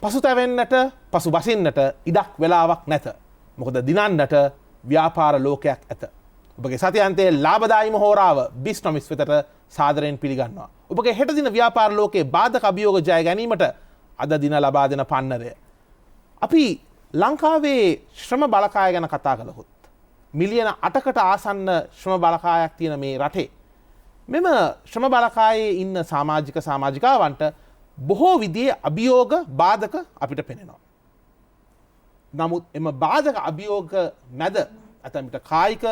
පසුතැවෙන්නට පසු බසින්නට ඉඩක් වෙලාවක් නැත. මොකද දිනන්නට ව්‍යාපාර ලෝකයක් ඇත. ඔබගේ සතියන්තයේ ලාභදායීම හෝරාව බිස්නොමික්ස් වෙතට සාදරයෙන් පිළිගන්නවා. ඔබගේ හෙට දින ව්‍යාපාර ලෝකයේ බාධක අභියෝග ජය ගැනීමට අද දින ලබා දෙන පන්නරය. අපි ලංකාවේ ශ්‍රම බලකාය ගැන කතා කළහොත් මිලියන 8කට ආසන්න ශ්‍රම බලකායක් තියෙන මේ රටේ මෙම ශ්‍රම බලකායේ ඉන්න සමාජිකාවන්ට බොහෝ විදිහේ අභියෝග බාධක අපිට පෙනෙනවා. නමුත් එම බාධක අභියෝග මැද ඇතැම්ට කායික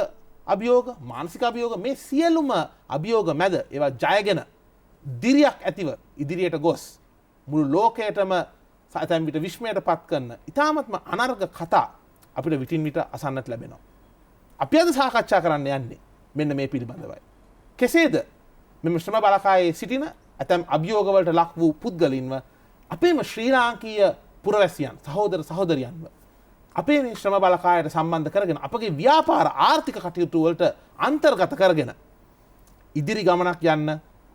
අභියෝග මානසික අභියෝග මේ සියලුම අභියෝග මැද ඒවා ජයගෙන දිරියක් ඇතිව ඉදිරියට ගොස් මුළු ලෝකයටම ඇතැම්විට විශ්මයට පත් කරන ඉතාමත්ම අනර්ග කතා අපිට විටින් විට අසන්නට ලැබෙනවා. අපි අද සාකච්ඡා කරන්න යන්නේ මෙන්න මේ පිළිබඳවයි. කෙසේද මෙම ශ්‍රම බලකායේ සිටින ඇතැම් අභියෝගවලට ලක් වූ පුද්ගලින්ව අපේම ශ්‍රී ලාංකීය පුරවැසියන් සහෝදර සහෝදරියන්ව අපේ මේ ශ්‍රම බලකායට සම්බන්ධ කරගෙන අපගේ ව්‍යාපාර ආර්ථික කටයුතු වලට අන්තර්ගත කරගෙන ඉදිරි ගමනක් යන්න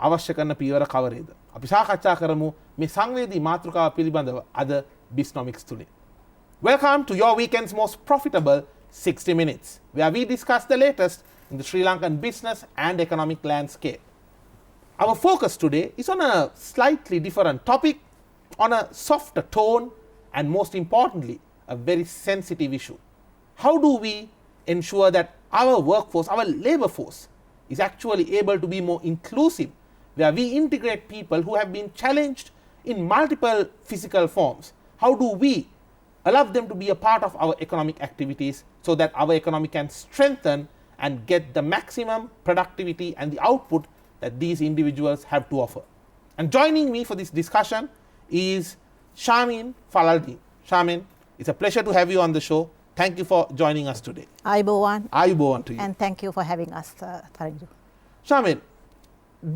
අවශ්‍ය කරන පියවර කවරේද? අපි සාකච්ඡා කරමු මේ සංවේදී මාතෘකාව පිළිබඳව අද Bisnomics තුලින්. Welcome to your weekend's most profitable 60 minutes, where we discuss the latest in the Sri Lankan business and economic landscape. Our focus today is on a slightly different topic, on a softer tone, and most importantly, a very sensitive issue. How do we ensure that our workforce, our labor force, is actually able to be more inclusive, where we integrate people who have been challenged in multiple physical forms? How do we allow them to be a part of our economic activities so that our economy can strengthen and get the maximum productivity and the output that these individuals have to offer? And joining me for this discussion is Sharmeen Falaldeen. Sharmeen, it's a pleasure to have you on the show. Thank you for joining us today. Ayubowan. Ayubowan to you. And thank you for having us, Taranju. Sharmeen,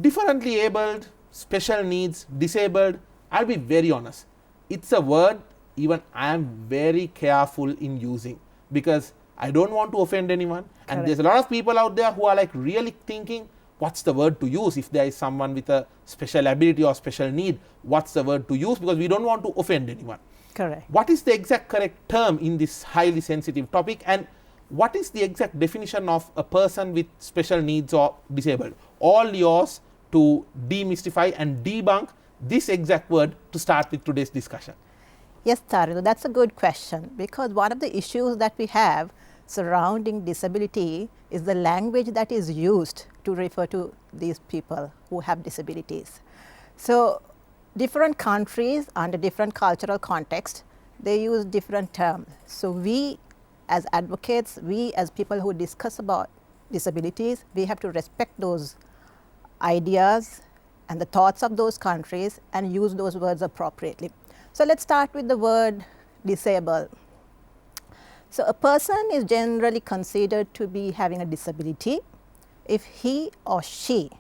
differently abled, special needs, disabled, I'll be very honest. It's a word even I am very careful in using because I don't want to offend anyone. And Correct. There's a lot of people out there who are like really thinking, what's the word to use if there is someone with a special ability or special need? What's the word to use? Because we don't want to offend anyone. Correct. What is the exact correct term in this highly sensitive topic, and what is the exact definition of a person with special needs or disabled? All yours to demystify and debunk this exact word to start with today's discussion. Yes, Taranju, that's a good question because one of the issues that we have surrounding disability is the language that is used to refer to these people who have disabilities. So different countries under different cultural context, they use different terms. So we as advocates, we as people who discuss about disabilities, we have to respect those ideas and the thoughts of those countries and use those words appropriately. So let's start with the word disabled. So a person is generally considered to be having a disability if he or she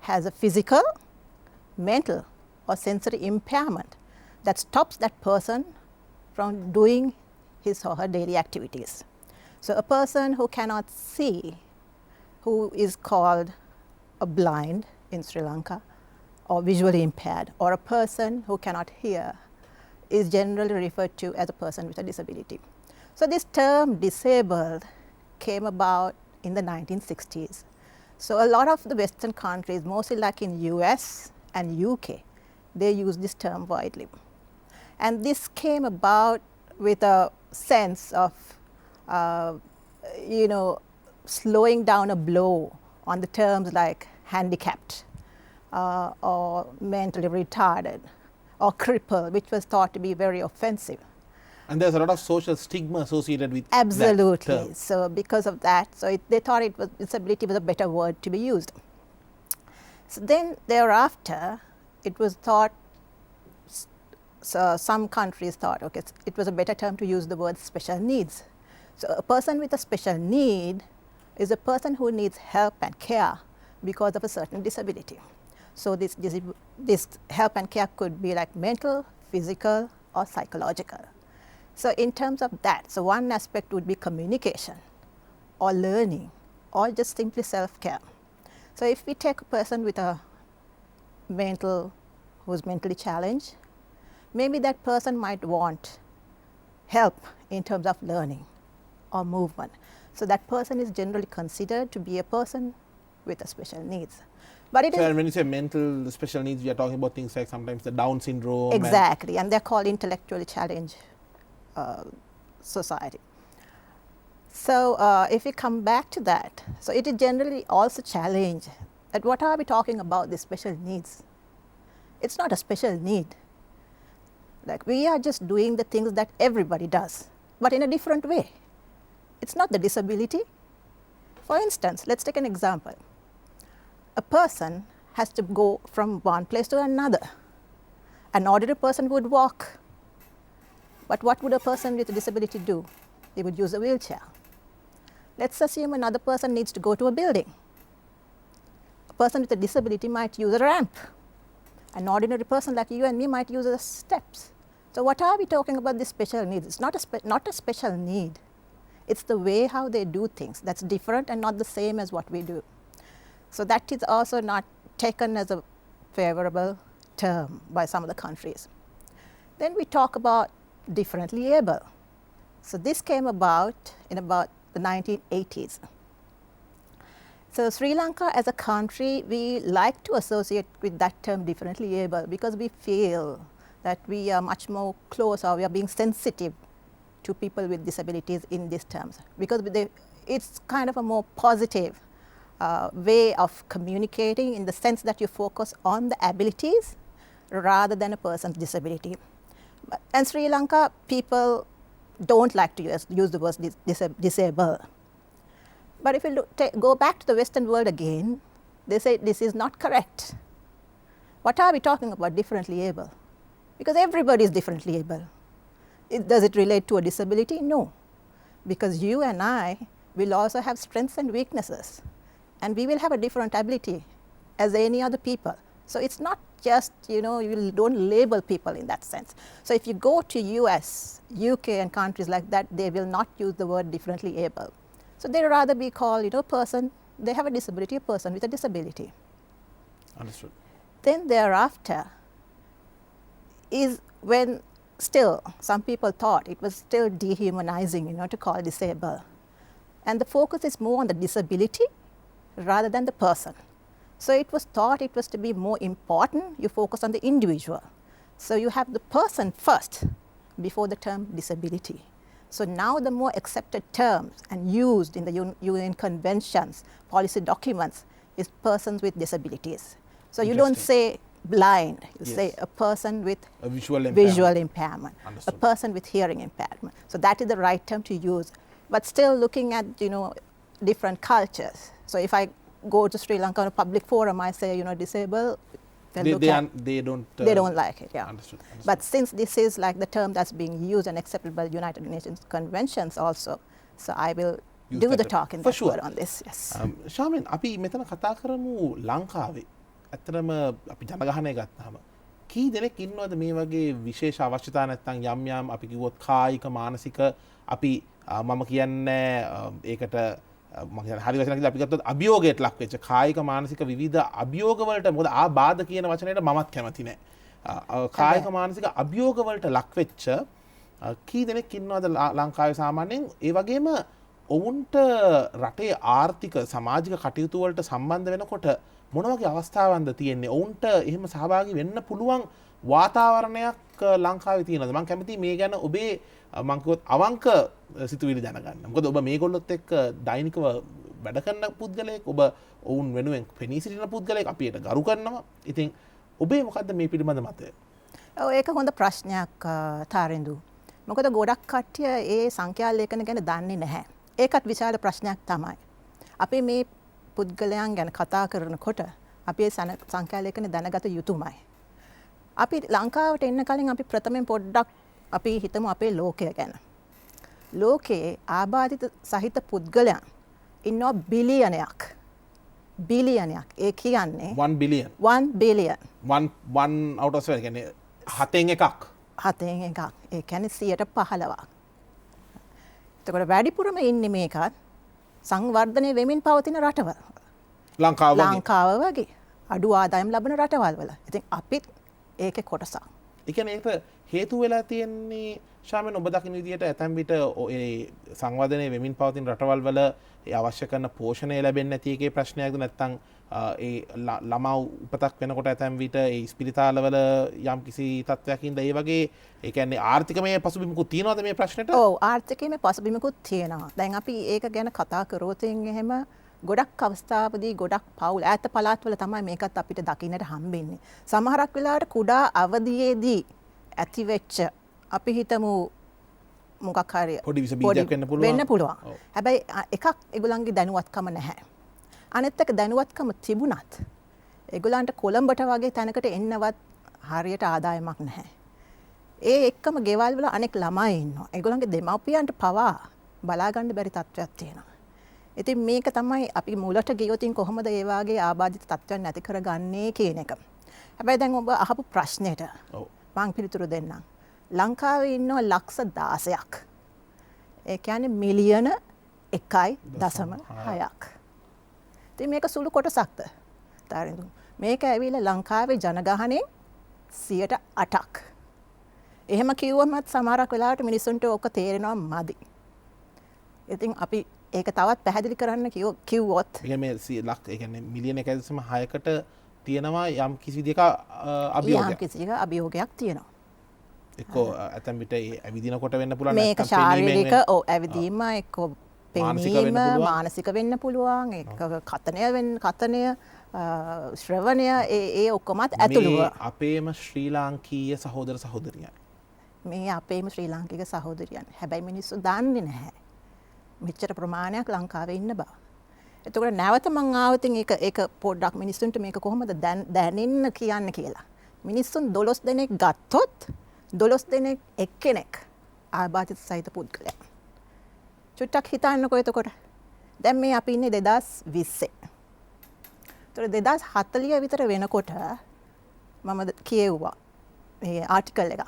has a physical, mental, or sensory impairment that stops that person from doing his or her daily activities. So a person who cannot see, who is called a blind in Sri Lanka, or visually impaired, or a person who cannot hear, is generally referred to as a person with a disability. So this term disabled came about in the 1960s. So a lot of the Western countries, mostly like in US and UK, they use this term widely. And this came about with a sense of, slowing down a blow on the terms like handicapped or mentally retarded or crippled, which was thought to be very offensive. And there's a lot of social stigma associated with Absolutely. that term. So because of that, they thought disability was a better word to be used. So then thereafter, it was thought, so some countries thought, okay, it was a better term to use the word special needs. So a person with a special need is a person who needs help and care because of a certain disability. So this help and care could be like mental, physical, or psychological. So in terms of that, so one aspect would be communication or learning or just simply self-care. So if we take a person with a who's mentally challenged, maybe that person might want help in terms of learning or movement. So that person is generally considered to be a person with a special needs. But it So is when you say mental special needs, we are talking about things like sometimes the Down syndrome. exactly, and they're called intellectually challenged society. So if we come back to that, so it is generally also challenged that what are we talking about, the special needs? It's not a special need. Like we are just doing the things that everybody does, but in a different way. It's not the disability. For instance, let's take an example. A person has to go from one place to another. An ordinary person would walk. But what would a person with a disability do? They would use a wheelchair. Let's assume another person needs to go to a building. A person with a disability might use a ramp. An ordinary person like you and me might use the steps. So what are we talking about this special needs? It's not a special need. It's the way how they do things that's different and not the same as what we do. So that is also not taken as a favorable term by some of the countries. Then we talk about differently able. So this came about in about the 1980s. So Sri Lanka as a country, we like to associate with that term differently able because we feel that we are much more close, or we are being sensitive to people with disabilities in these terms, because it's kind of a more positive way of communicating in the sense that you focus on the abilities rather than a person's disability. And Sri Lanka people don't like to use the word disabled. But if you go back to the Western world again, they say this is not correct. What are we talking about differently able? Because everybody is differently able. Does it relate to a disability? No. Because you and I will also have strengths and weaknesses. And we will have a different ability as any other people. So it's not just, you don't label people in that sense. So if you go to US, UK and countries like that, they will not use the word differently able. So they rather be called, person, they have a disability, a person with a disability. Understood. Then thereafter is when still some people thought it was still dehumanizing, to call disabled. And the focus is more on the disability rather than the person. So it was thought it was to be more important, you focus on the individual. So you have the person first before the term disability. So now the more accepted terms and used in the UN conventions, policy documents, is persons with disabilities. So you don't say blind, you say a person with a visual impairment, Understood. a person with hearing impairment. So that is the right term to use. But still looking at, different cultures. So if I go to Sri Lanka on a public forum, I say, disabled, they don't like it. Yeah. Understood. But since this is like the term that's being used and accepted by the United Nations conventions also, so I will do the talk in that word on this. Yes. Sharmeen, අපි මෙතන කතා කරමු ලංකාවේ. ඇත්තටම අපි ජනගහනය ගත්තාම කී දෙනෙක් ඉන්නවද මේ වගේ විශේෂ අවශ්‍යතා නැත්නම් යම් අපි කිව්වොත් කායික මානසික අපි මම කියන්නේ ඒකට හරි වචන කියලා අපි ගත්තොත් අභියෝගයට ලක් වෙච්ච කායික මානසික විවිධ අභියෝග වලට මොකද ආබාධ කියන වචනයට මමත් කැමති නෑ. කායික මානසික අභියෝග වලට ලක් වෙච්ච කී දෙනෙක් ඉන්නවද ලංකාවේ සාමාන්‍යයෙන් ඒ වගේම ඔවුන්ට රටේ ආර්ථික සමාජික කටයුතු වලට සම්බන්ධ වෙනකොට මොන වගේ අවස්ථාවන්ද තියෙන්නේ? ඔවුන්ට එහෙම සහභාගී වෙන්න පුළුවන් වාතාවරණයක් ලංකාවේ තියෙනවද? මම කැමතියි මේ ගැන ඔබේ මම කිව්වොත් අවංක සිතුවිලි දැනගන්න. මොකද ඔබ මේගොල්ලොත් එක්ක දෛනිකව වැඩ කරන පුද්ගලයෙක්, ඔබ ඔවුන් වෙනුවෙන් පෙනී සිටින පුද්ගලයෙක්, අපි ඒට ගරු කරනවා. ඉතින් ඔබේ මොකද්ද මේ පිළිබඳ මතය? ඔව් ඒක හොඳ ප්‍රශ්නයක් තාරෙන්දු. මොකද ගොඩක් කට්ටිය ඒ සංඛ්‍යා ලේඛන ගැන දන්නේ නැහැ. ඒකත් විශාල ප්‍රශ්නයක් තමයි. අපි මේ පුද්ගලයන් ගැන කතා කරනකොට අපි ඒ සංඛ්‍යා ලේඛන දැනගත යුතුමයි. අපි ලංකාවට එන්න කලින් අපි ප්‍රථමයෙන් පොඩ්ඩක් අපි හිතමු අපේ ලෝකය ගැන. ලෝකයේ ආබාධිත සහිත පුද්ගලයන් ඉන්නවා බිලියනයක්. ඒ කියන්නේ 1 billion. 1 billion. 1 out of 7 කියන්නේ හතෙන් එකක්. හතෙන් එකක්. ඒ කියන්නේ 15%ක්. එතකොට වැඩිපුරම ඉන්නේ මේකත් සංවර්ධනය වෙමින් පවතින රටවල්. ලංකාව වගේ අඩු ආදායම් ලබන රටවල් වල. ඉතින් අපිත් ඒකේ කොටසක්. ඒ කියන්නේ ඒකට හේතු වෙලා තියෙන්නේ ශාමෙන් ඔබ දකින විදිහට ඇතැම් විට ඒ සංවර්ධනයේ වෙමින් පවතින රටවල් වල ඒ අවශ්‍ය කරන පෝෂණය ලැබෙන්නේ නැති එකේ ප්‍රශ්නයක්ද නැත්නම් ඒ ළමා උපතක් වෙනකොට ඇතැම් විට ඒ ඉස්පිරිතාලවල යම් කිසි තත්ත්වයකින්ද ඒ වගේ ඒ කියන්නේ ආර්ථිකමය පසුබිමකුත් තියෙනවද මේ ප්‍රශ්නෙට? ඔව් ආර්ථිකමය පසුබිමකුත් තියෙනවා. දැන් අපි ඒක ගැන කතා කරොත් එහෙම ගොඩක් අවස්ථාවදී ගොඩක් පවුල් ඈත පළාත්වල තමයි මේකත් අපිට දකින්නට හම්බෙන්නේ. සමහරක් වෙලාවට කුඩා අවදියේදී ඇතිවෙච්ච අපි හිතමු මොකක් හරි පොඩි විස බීජයක් වෙන්න පුළුවන්. හැබැයි එකක් ඒගොල්ලන්ගේ දැනුවත්කම නැහැ. අනෙත් එක දැනුවත්කම තිබුණත් ඒගොල්ලන්ට කොළඹට වගේ තැනකට එන්නවත් හරියට ආදායමක් නැහැ. ඒ එක්කම ගෙවල් වල අනෙක් ළමයි ඉන්නවා. ඒගොල්ලන්ගේ දෙමව්පියන්ට පවා බලා ගන්න බැරි තත්ත්වයක් තියෙනවා. ඉතින් මේක තමයි අපි මුලට ගියොතින් කොහොමද ඒ වාගේ ආබාධිත තත්ත්වයන් නැති කරගන්නේ කියන එක. හැබැයි දැන් ඔබ අහපු ප්‍රශ්නෙට මම පිළිතුරු දෙන්නම්. ලංකාවේ ඉන්නවා ලක්ෂ 16ක්. ඒ කියන්නේ මිලියන 1.6ක්. ඉතින් මේක සුළු කොටසක්ද? තාරින්දු. මේක ඇවිල්ලා ලංකාවේ ජනගහනයෙන් 8%ක්. එහෙම කිව්වම සමහරක් වෙලාවට මිනිස්සුන්ට ඕක තේරෙනවා මදි. ඉතින් අපි ඒක තවත් පැහැදිලි කරන්න කිව්වොත් මේ ඒ කියන්නේ මිලියන 1.6කට තියෙනවා යම් කිසි විදිහක අභියෝගයක්. යම් කිසි අභියෝගයක් තියෙනවා. එක්කෝ ඇතැම් විට ඇවිදිනකොට වෙන්න පුළුවන් මේක ශාරීරික ඇවිදීම එක්කෝ පෙනීම මානසික වෙන්න පුළුවන් කතනය ශ්‍රවණය ඒ ඔක්කොමත් ඇතුළුව අපේම ශ්‍රී ලාංකීය සහෝදර සහෝදරියන් මේ අපේම ශ්‍රී ලාංකික සහෝදරියන් හැබැයි මිනිස්සු දන්නේ නැහැ මෙච්චර ප්‍රමාණයක් ලංකාවේ ඉන්න බව. එතකොට නැවත මං ආවතින් ඒක පොඩ්ඩක් මිනිස්සුන්ට මේක කොහොමද දැනෙන්න කියන්න කියලා. මිනිස්සුන් 12 දෙනෙක් ගත්තොත් 12 දෙනෙක් එක්කෙනෙක් ආබාධිත සහිත පුද්ගලයා. චුට්ටක් හිතන්නකෝ එතකොට. දැන් මේ අපි ඉන්නේ 2020. ඒතකොට 2040 විතර වෙනකොට මම කියෙව්වා මේ ආටිකල් එක.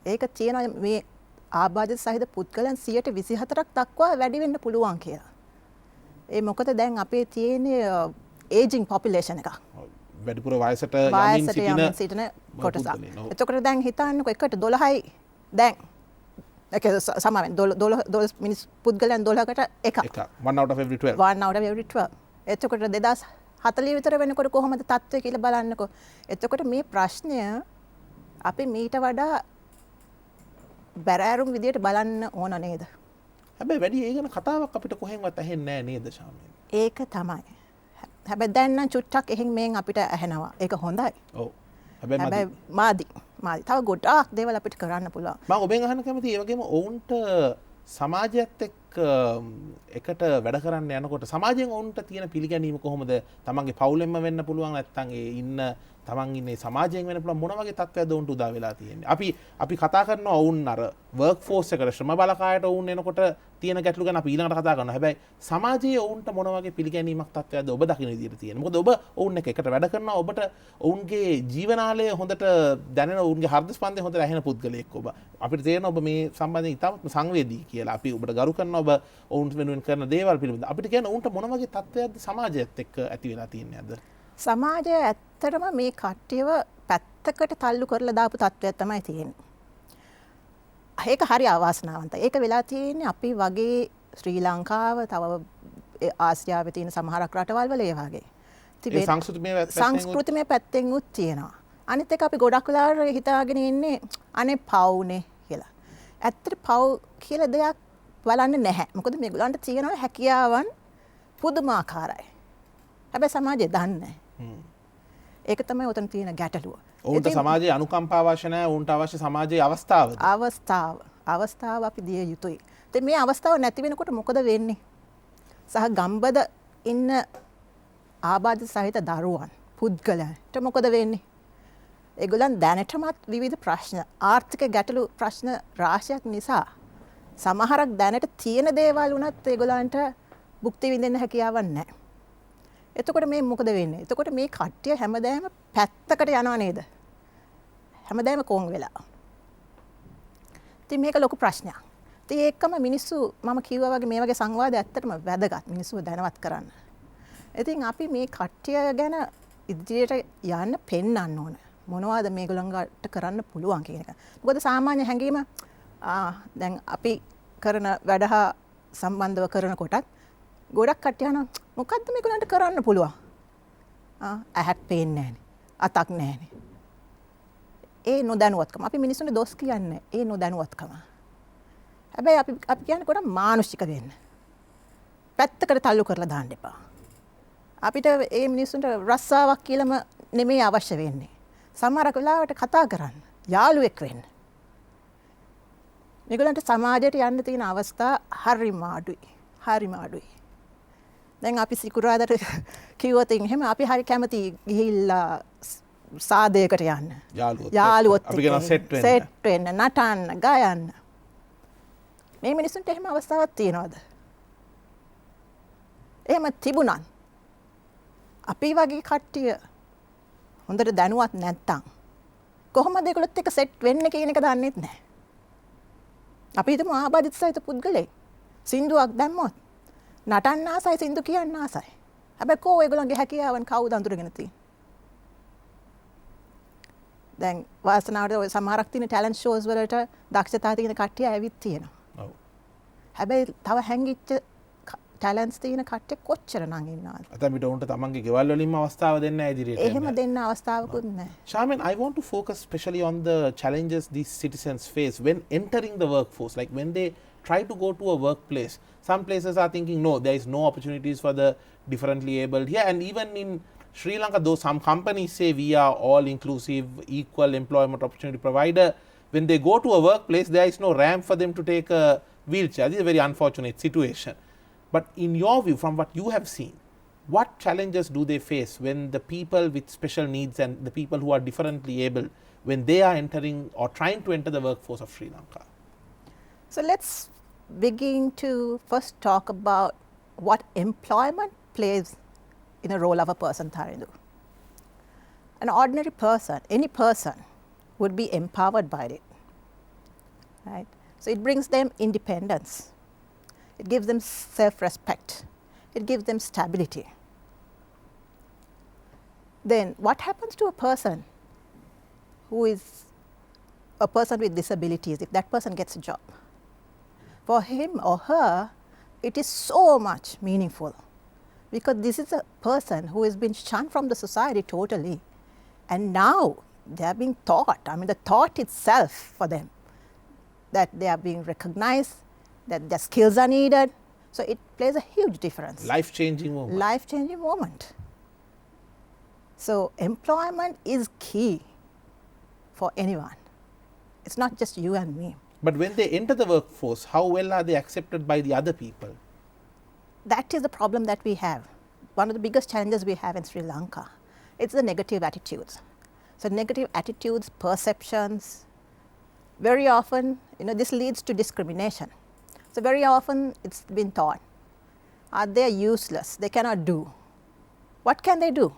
ඒක තියෙනවා මේ ආබාධිත සහිත පුද්ගලයන් 24%ක් දක්වා වැඩි වෙන්න පුළුවන් කියලා. ඒ මොකද දැන් අපේ තියෙන ඒජින් පොපියුලේෂන් එක. වැඩිපුර වයසට යමින් සිටින කොටසක්. එතකොට දැන් හිතන්නකෝ එකට 12යි දැන් ඒක සමාවෙන් 12 මිනිස් පුද්ගලයන් 12කට එකක්. 1 out of every 12. 1 out of every 12. එතකොට 2040 විතර වෙනකොට කොහොමද තත්ත්වය කියලා බලන්නකෝ. එතකොට මේ ප්‍රශ්නය අපි මීට වඩා බැරෑරුම් විදියට බලන්න ඕන නේද? හැබැයි වැඩි ඒ ගැන කතාවක් අපිට කොහෙන්වත් ඇහෙන්නේ නැහැ නේද ශාමීන්? ඒක තමයි. හැබැයි දැන් නම් චුට්ටක් එහෙන් මෙන් අපිට ඇහෙනවා. ඒක හොඳයි. ඔව්. හැබැයි මාදි. තව ගොඩාක් දේවල් අපිට කරන්න පුළුවන්. මම ඔබෙන් අහන්න කැමතියි ඒ වගේම ඔවුන්ට සමාජයත් එක්ක එකට වැඩ කරන්න යනකොට සමාජයෙන් ඔවුන්ට තියෙන පිළිගැනීම කොහොමද? තමන්ගේ පවුලෙන්ම වෙන්න පුළුවන් නැත්නම් ඒ ඉන්න තමන් ඉන්නේ සමාජයෙන් වෙන්න පුළුවන් මොන වගේ තත්ත්වයක්ද ඔවුන්ට උදා වෙලා තියෙන්නේ? අපි කතා කරනවා ඔවුන් අර වර්ක් ෆෝස් එකට ශ්‍රම බලකායට ඔවුන් එනකොට තියෙන ගැටලු ගැන අපි ඊළඟට කතා කරනවා. හැබැයි සමාජයේ ඔවුන්ට මොන වගේ පිළිගැනීමක් තත්ත්වයක්ද ඔබ දකින විදිහට තියෙන්නේ? මොකද ඔබ ඔවුන් එකට වැඩ කරනවා ඔබට ඔවුන්ගේ ජීවනාලය හොඳට දැනෙන ඔවුන්ගේ හෘද ස්පන්දනය හොඳට ඇහෙන පුද්ගලයෙක් ඔබ. අපිට තේරෙනවා ඔබ මේ සම්බන්ධයෙන් ඉතාමත් සංවේදී කියලා. අපි ඔබට ගරු කරනවා ඔබ ඔවුන් වෙනුවෙන් කරන දේවල් පිළිබඳව. අපිට කියන්න ඔවුන්ට මොන වගේ තත්ත්වයක්ද සමාජයත් එක්ක ඇති වෙලා තියන්නේ අද? සමාජය ඇත්තටම මේ කට්ටියව පැත්තකට තල්ලු කරලා දාපු තත්ත්වයක් තමයි තියෙන්නේ. ඒක හරි අවාසනාවන්තයි. ඒක වෙලා තියෙන්නේ අපි වගේ ශ්‍රී ලංකාව තව ආසියාවේ තියෙන සමහරක් රටවල් වල ඒ වගේ. ඒ සංස්කෘතිමය පැත්තෙන් උත් තියෙනවා. අනිත් එක අපි ගොඩක් වෙලාවට හිතාගෙන ඉන්නේ අනේ පවුනේ කියලා. ඇත්තට පව් කියලා දෙයක් බලන්නේ නැහැ. මොකද මේගොල්ලන්ට තියෙනවා හැකියාවන් පුදුමාකාරයි. හැබැයි සමාජය දන්නේ නැහැ. ඒක තමයි උතන තියෙන ගැටලුව. ඔවුන්ට සමාජයේ අනුකම්පාව අවශ්‍ය නැහැ. ඔවුන්ට අවශ්‍ය සමාජයේ අවස්ථාව අපි දිය යුතුයි. ඉතින් මේ අවස්ථාව නැති වෙනකොට මොකද වෙන්නේ? සහ ගම්බද ඉන්න ආබාධිත සහිත දරුවන් පුද්ගලයන්ට මොකද වෙන්නේ? ඒගොල්ලන් දැනටමත් විවිධ ප්‍රශ්න ආර්ථික ගැටලු ප්‍රශ්න රාශියක් නිසා සමහරක් දැනට තියෙන දේවල් වුණත් ඒගොල්ලන්ට භුක්ති විඳින්න හැකියාවක් නැහැ. එතකොට මේ මොකද වෙන්නේ? එතකොට මේ කට්ටිය හැමදාම පැත්තකට යනවා නේද? හැමදාම කොන් වෙලා. ඉතින් මේක ලොකු ප්‍රශ්නයක්. ඉතින් ඒකම මිනිස්සු මම කිව්වා වගේ මේ වගේ සංවාද ඇත්තටම වැදගත් මිනිස්සු දැනවත් කරන්න. ඉතින් අපි මේ කට්ටිය ගැන ඉදිරියට යන්න පෙන්වන්න ඕන. මොනවද මේගොල්ලන්ට කරන්න පුළුවන් කියන එක. මොකද සාමාන්‍ය හැඟීම දැන් අපි කරන වැඩ හා සම්බන්ධව කරනකොටත් ගොඩක් කට්ටිය අහනවා මොකද්ද මේගොල්ලන්ට කරන්න පුළුවන්? ඇහක් පේන්නේ නැහනේ. අතක් නැහනේ. ඒ නොදැනුවත්කම. අපි මිනිස්සුන්ට දොස් කියන්නේ ඒ නොදැනුවත්කම. හැබැයි අපි කියන්නේ කොට මානුෂික වෙන්න. පැත්තකට තල්ලු කරලා දාන්න එපා. අපිට ඒ මිනිස්සුන්ට රස්සාවක් කියලාම නෙමෙයි අවශ්‍ය වෙන්නේ. සමහරක් වෙලාවට කතා කරන්න, යාළුවෙක් වෙන්න. මේගොල්ලන්ට සමාජයට යන්න තියෙන අවස්ථා හරිම අඩුයි. හරිම අඩුයි. දැන් අපි සිකුරාදාට කිව්වොත් එහෙම අපි හරි කැමති ගිහිල්ලා සාදයකට යන්න. යාළුවොත් අපි කියන සෙට් වෙන්න, නටන්න, ගයන්න. මේ මිනිස්සුන්ට එහෙම අවස්ථාවක් තියනවද? එහෙම තිබුණත් අපි වගේ කට්ටිය හොඳට දැනුවත් නැත්තම් කොහොමද ඒගොල්ලොත් එක්ක සෙට් වෙන්නේ කියන එක දන්නෙත් නැහැ. අපි හිතමු ආබාධිත සහිත පුද්ගලෙක් සින්දුවක් දැම්මොත් නටන්න ආසයි, සින්දු කියන්න ආසයි. හැබැයි කෝ ඒගොල්ලන්ගේ හැකියාවන් කවුද අඳුරගෙන තියෙන්නේ? දැන් වාසනාවට ඔය සමහරක් තියෙන ටැලන්ට් ෂෝස් වලට දක්ෂතා තියෙන කට්ටිය ඇවිත් තියෙනවා. ඔව්. හැබැයි තව හැංගිච්ච ටැලන්ට්ස් තියෙන කට්ටිය කොච්චර නම් ඉන්නවද? අතමිට උන්ට තමන්ගේ ගෙවල් වලින්ම අවස්ථාව දෙන්න නැහැ ඉදිරියට. එහෙම දෙන්න අවස්ථාවකුත් නැහැ. Sharmeen, I want to focus especially on the challenges these citizens face when entering the workforce, like when they try to go to a workplace. Some places are thinking, no, there is no opportunities for the differently abled here. And even in Sri Lanka, though some companies say we are all inclusive, equal employment opportunity provider, when they go to a workplace, there is no ramp for them to take a wheelchair. This is a very unfortunate situation. But in your view, from what you have seen, what challenges do they face when the people with special needs and the people who are differently able, when they are entering or trying to enter the workforce of Sri Lanka? So let's begin to first talk about what employment plays in a role of a person, Tharindu. An ordinary person, any person, would be empowered by it, right? So it brings them independence. It gives them self-respect. It gives them stability. Then what happens to a person who is a person with disabilities if that person gets a job? For him or her, it is so much meaningful because this is a person who has been shunned from the society totally, and now they are being taught, I mean the thought itself for them that they are being recognized, that their skills are needed, so it plays a huge difference. Life-changing moment. Life-changing moment. So employment is key for anyone. It's not just you and me. But when they enter the workforce, how well are they accepted by the other people? That is the problem that we have. One of the biggest challenges we have in Sri Lanka. It's the negative attitudes. So negative attitudes, perceptions, very often, this leads to discrimination. So very often it's been thought, they are useless, they cannot do. What can they do?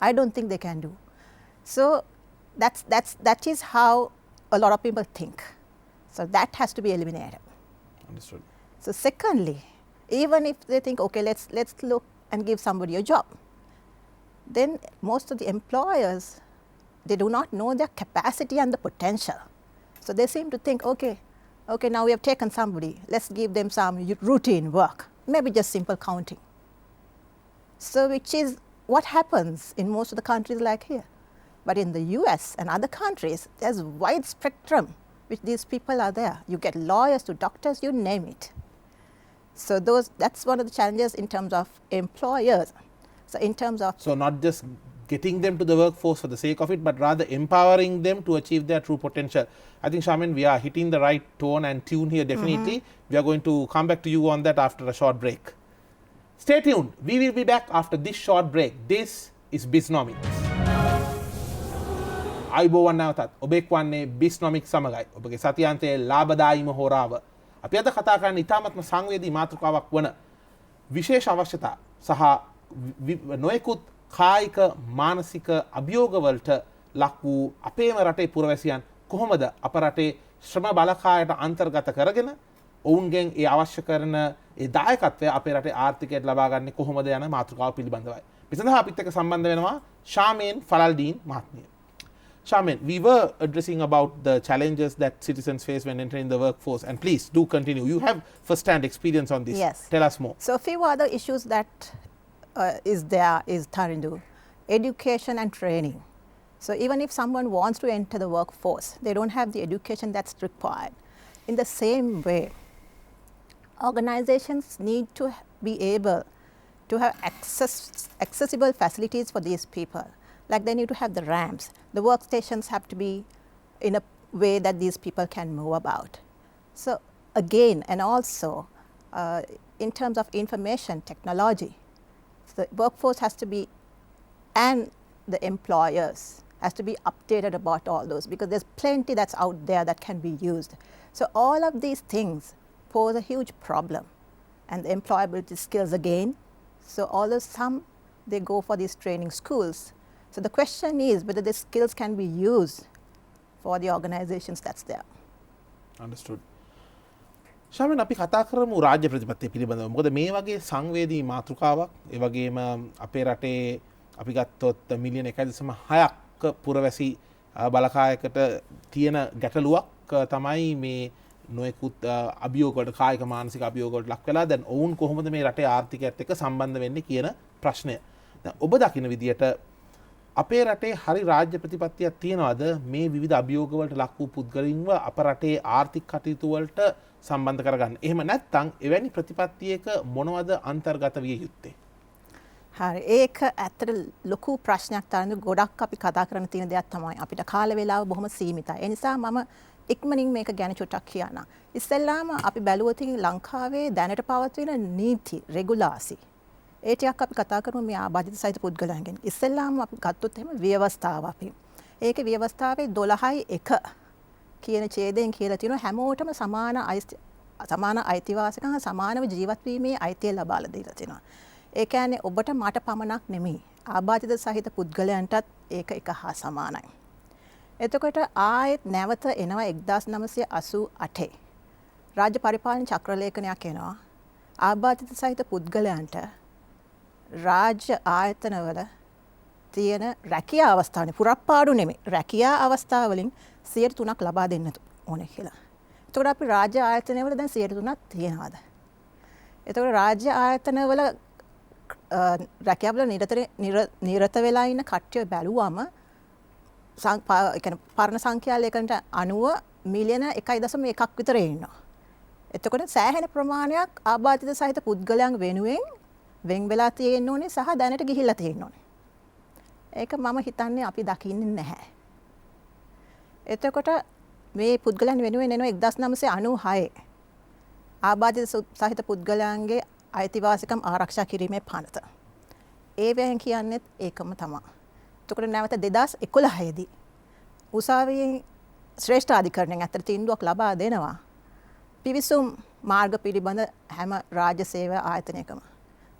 I don't think they can do. So that is how a lot of people think. So that has to be eliminated. Understood. So secondly, even if they think, okay, let's look and give somebody a job, then most of the employers, they do not know their capacity and the potential. So they seem to think, okay, now we have taken somebody, let's give them some routine work, maybe just simple counting. So which is what happens in most of the countries like here. But in the US and other countries, there's wide spectrum which these people are there. You get lawyers to doctors, you name it. So that's one of the challenges in terms of employers. So in terms of... So not just getting them to the workforce for the sake of it, but rather empowering them to achieve their true potential. I think, Sharmeen, we are hitting the right tone and tune here definitely. We are going to come back to you on that after a short break. Stay tuned. We will be back after this short break. This is Bisnomics. අයිබෝවන් නැවතත් ඔබෙක් වන්නේ Bisnomics සමගයි. ඔබගේ සතියාන්තයේ ලාභදායීම හෝරාව. අපි අද කතා කරන්නේ ඉතාමත්ම සංවේදී මාතෘකාවක් වන විශේෂ අවශ්‍යතා සහ නොයෙකුත් කායික මානසික අභියෝගවලට ලක් වූ අපේම රටේ පුරවැසියන් කොහොමද අප රටේ ශ්‍රම බලකායට අන්තර්ගත කරගෙන ඔවුන්ගෙන් ඒ අවශ්‍ය කරන ඒ දායකත්වය අපේ රටේ ආර්ථිකයට ලබා ගන්න කොහොමද යන මාතෘකාව පිළිබඳවයි. මේ සඳහා අපිත් එක්ක සම්බන්ධ වෙනවා Sharmeen Falaldeen මහත්මිය. Sharmeen, we were addressing about the challenges that citizens face when entering the workforce, and please do continue. You have first-hand experience on this. Yes. Tell us more. So a few other issues that is Tarindu, education and training. So even if someone wants to enter the workforce, they don't have the education that's required. In the same way, organizations need to be able to have accessible facilities for these people. Like they need to have the ramps. The workstations have to be in a way that these people can move about. So again, and also in terms of information technology, the workforce has to be, and the employers has to be updated about all those, because there's plenty that's out there that can be used. So all of these things pose a huge problem. And the employability skills again. So although some, they go for these training schools. So the question is whether the skills can be used for the organizations that's there. Understood. ශාමීන් අපි කතා කරමු රාජ්‍ය ප්‍රතිපත්තිය පිළිබඳව. මොකද මේ වගේ සංවේදී මාතෘකාවක්, ඒ වගේම අපේ රටේ අපි ගත්තොත් මිලියන 1.6ක් පුරවැසි බලකායකට තියෙන ගැටලුවක් තමයි මේ නොයෙකුත් අභියෝගවලට, කායික මානසික අභියෝගවලට ලක් වෙලා දැන් ඔවුන් කොහොමද මේ රටේ ආර්ථිකයත් එක්ක සම්බන්ධ වෙන්නේ කියන ප්‍රශ්නය. දැන් ඔබ දකින විදියට අපේ රටේ හරි රාජ්‍ය ප්‍රතිපත්තියක් තියනවාද මේ විවිධ අභියෝගවලට ලක් වූ පුද්ගලින්ව අප රටේ ආර්ථික කටයුතු වලට සම්බන්ධ කරගන්න? එහෙම නැත්නම් එවැනි ප්‍රතිපත්තියක මොනවද අන්තර්ගත විය යුත්තේ? හරි, ඒක ඇත්තට ලොකු ප්‍රශ්නයක් තරම් ගොඩක් අපි කතා කරන්න තියෙන දෙයක් තමයි. අපිට කාල වේලාව බොහොම සීමිතයි. ඒ නිසා මම ඉක්මනින් මේක ගැන චුට්ටක් කියන්න. ඉස්සෙල්ලාම අපි බැලුවොත් ලංකාවේ දැනට පවතින නීති, රෙගුලාසි, ඒ ටිකක් අපි කතා කරමු මේ ආබාධිත සහිත පුද්ගලයන් ගැන. ඉස්සෙල්ලාම අපි ගත්තොත් එහෙම ව්‍යවස්ථාව අපි. ඒකේ ව්‍යවස්ථාවේ 12.1 කියන ඡේදයෙන් කියලා තියෙනවා හැමෝටම සමාන අයිතිවාසිකම්, සමානව ජීවත් වීමේ අයිතිය ලබාලා දීලා තියෙනවා. ඒ කියන්නේ ඔබට මට පමණක් නෙමෙයි, ආබාධිත සහිත පුද්ගලයන්ටත් ඒක එක හා සමානයි. එතකොට ආයෙත් නැවත එනවා 1988 රාජ්‍ය පරිපාලන චක්‍රලේඛනයක් එනවා. ආබාධිත සහිත පුද්ගලයන්ට රාජ්‍ය ආයතනවල තියෙන රැකියා අවස්ථාවනේ, පුරප්පාඩු නෙමෙයි, රැකියා අවස්ථා වලින් 3% ලබා දෙන්න ඕනේ කියලා. එතකොට අපි රාජ්‍ය ආයතනවල දැන් 3% තියනවාද? එතකොට රාජ්‍ය ආයතනවල රැකියාවල නිරත වෙලා ඉන්න කට්ටිය බැලුවම පරණ සංඛ්‍යා ලේඛනට අනුව මිලියන 1.1ක් විතර ඉන්නවා. එතකොට සෑහෙන ප්‍රමාණයක් ආබාධිත සහිත පුද්ගලයන් වෙනුවෙන් වෙන් වෙලා තියෙන්න ඕනේ සහ දැනට ගිහිල්ලා තියෙන්න ඕනේ. ඒක මම හිතන්නේ අපි දකින්නේ නැහැ. එතකොට මේ පුද්ගලයන් වෙනුවෙන් එනවා 1996 ආබාධිත සහිත පුද්ගලයන්ගේ අයිතිවාසිකම් ආරක්ෂා කිරීමේ පනත. ඒ වෙන් කියන්නේත් ඒකම තමයි. එතකොට නැවත 2011 දී උසාවියේ ශ්‍රේෂ්ඨ අධිකරණයෙන් අතර තීන්දුවක් ලබා දෙනවා. පිවිසුම් මාර්ග පිළිබඳ හැම රාජ්‍ය සේවා ආයතනයකම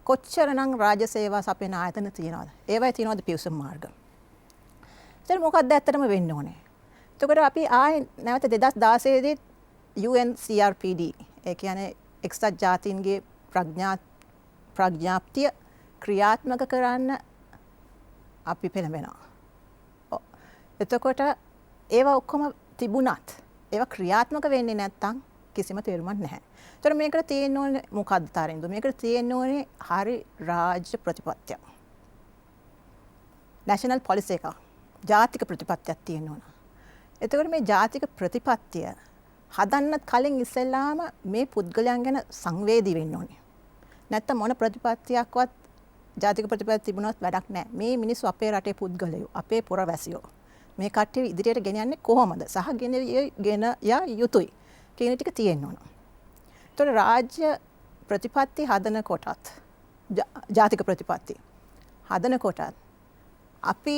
කොච්චරනම් රාජ්‍ය සේවා සපයන ආයතන තියෙනවද? ඒවයි තියෙනවද පිවිසුම් මාර්ග? දැන් මොකක්ද ඇත්තටම වෙන්න ඕනේ? එතකොට අපි ආයේ නැවත 2016 දී UNCRPD, ඒ කියන්නේ එක්සත් ජාතීන්ගේ ප්‍රඥාප්තිය ක්‍රියාත්මක කරන්න අපි පෙළඹෙනවා. එතකොට ඒවා ඔක්කොම තිබුණත් ඒවා ක්‍රියාත්මක වෙන්නේ නැත්තම් කිසිම තේරුමක් නැහැ. ඒතර මේකට තියෙන්න ඕනේ මොකද්ද තාරින්දු? මේකට තියෙන්න ඕනේ හරි රාජ්‍ය ප්‍රතිපත්තියක්. නැෂනල් පොලිසි එක. ජාතික ප්‍රතිපත්තියක් තියෙන්න ඕන. එතකොට මේ ජාතික ප්‍රතිපත්තිය හදන්නත් කලින් ඉස්සෙල්ලාම මේ පුද්ගලයන් ගැන සංවේදී වෙන්න ඕනේ. නැත්තම් මොන ප්‍රතිපත්තියක්වත් ජාතික ප්‍රතිපත්තිය තිබුණොත් වැඩක් නැහැ. මේ මිනිස්සු අපේ රටේ පුද්ගලයෝ, අපේ පුරවැසියෝ. මේ කට්ටිය ඉදිරියට ගෙනියන්නේ කොහොමද? සහ ගෙන යා යුතුයි කියන ටික තියෙන්න ඕන. ඒතකොට රාජ්‍ය ප්‍රතිපත්ති හදන කොටත්, ජාතික ප්‍රතිපත්ති හදන කොටත් අපි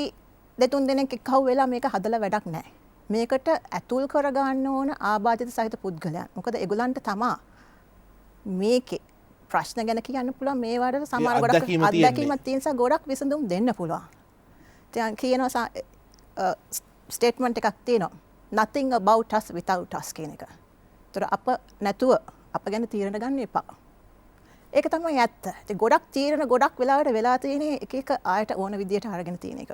දෙතුන් දෙනෙක් එක්කව වෙලා මේක හදලා වැඩක් නැහැ. මේකට ඇතුල් කරගන්න ඕන ආබාධිත සහිත පුද්ගලයන්. මොකද ඒගොල්ලන්ට තමා මේකේ ප්‍රශ්න ගැන කියන්න පුළුවන්, මේ වලට සමහර ගොඩක් අත්දැකීමක් තියෙන නිසා ගොඩක් විසඳුම් දෙන්න පුළුවන්. දැන් කියනවා ස්ටේට්මන්ට් එකක් තියෙනවා, nothing about us without us කියන එක. ඒතර අප නැතුව අප ගැන තීරණ ගන්න එපා. ඒක තමයි ඇත්ත. ඉතින් ගොඩක් තීරණ ගොඩක් වෙලාවට වෙලා තියෙන එක ආයත ඕන විදියට අරගෙන තියෙන එක.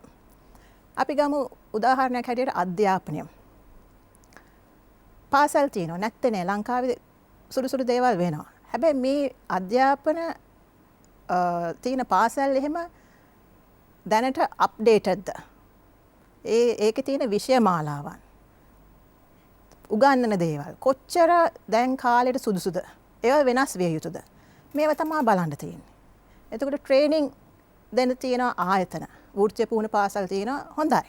අපි ගමු උදාහරණයක් හැටියට අධ්‍යාපනය. පාසල් තියෙනවා නැත්තේ නෑ ලංකාවේ සුළු දේවල් වෙනවා. හැබැයි මේ අධ්‍යාපන තියෙන පාසල් එහෙම දැනට අප්ඩේටඩ්ද? ඒකේ තියෙන විෂය මාලාවන් උගන්වන දේවල් කොච්චර දැන් කාලෙට සුදුසුද? ඒවා වෙනස් විය යුතුද? මේවා තමයි බලන්න තියෙන්නේ. එතකොට ට්‍රේනින් දෙන්න තියෙන ආයතන වෘත්තීය පුහුණු පාසල් තියෙනවා හොඳයි.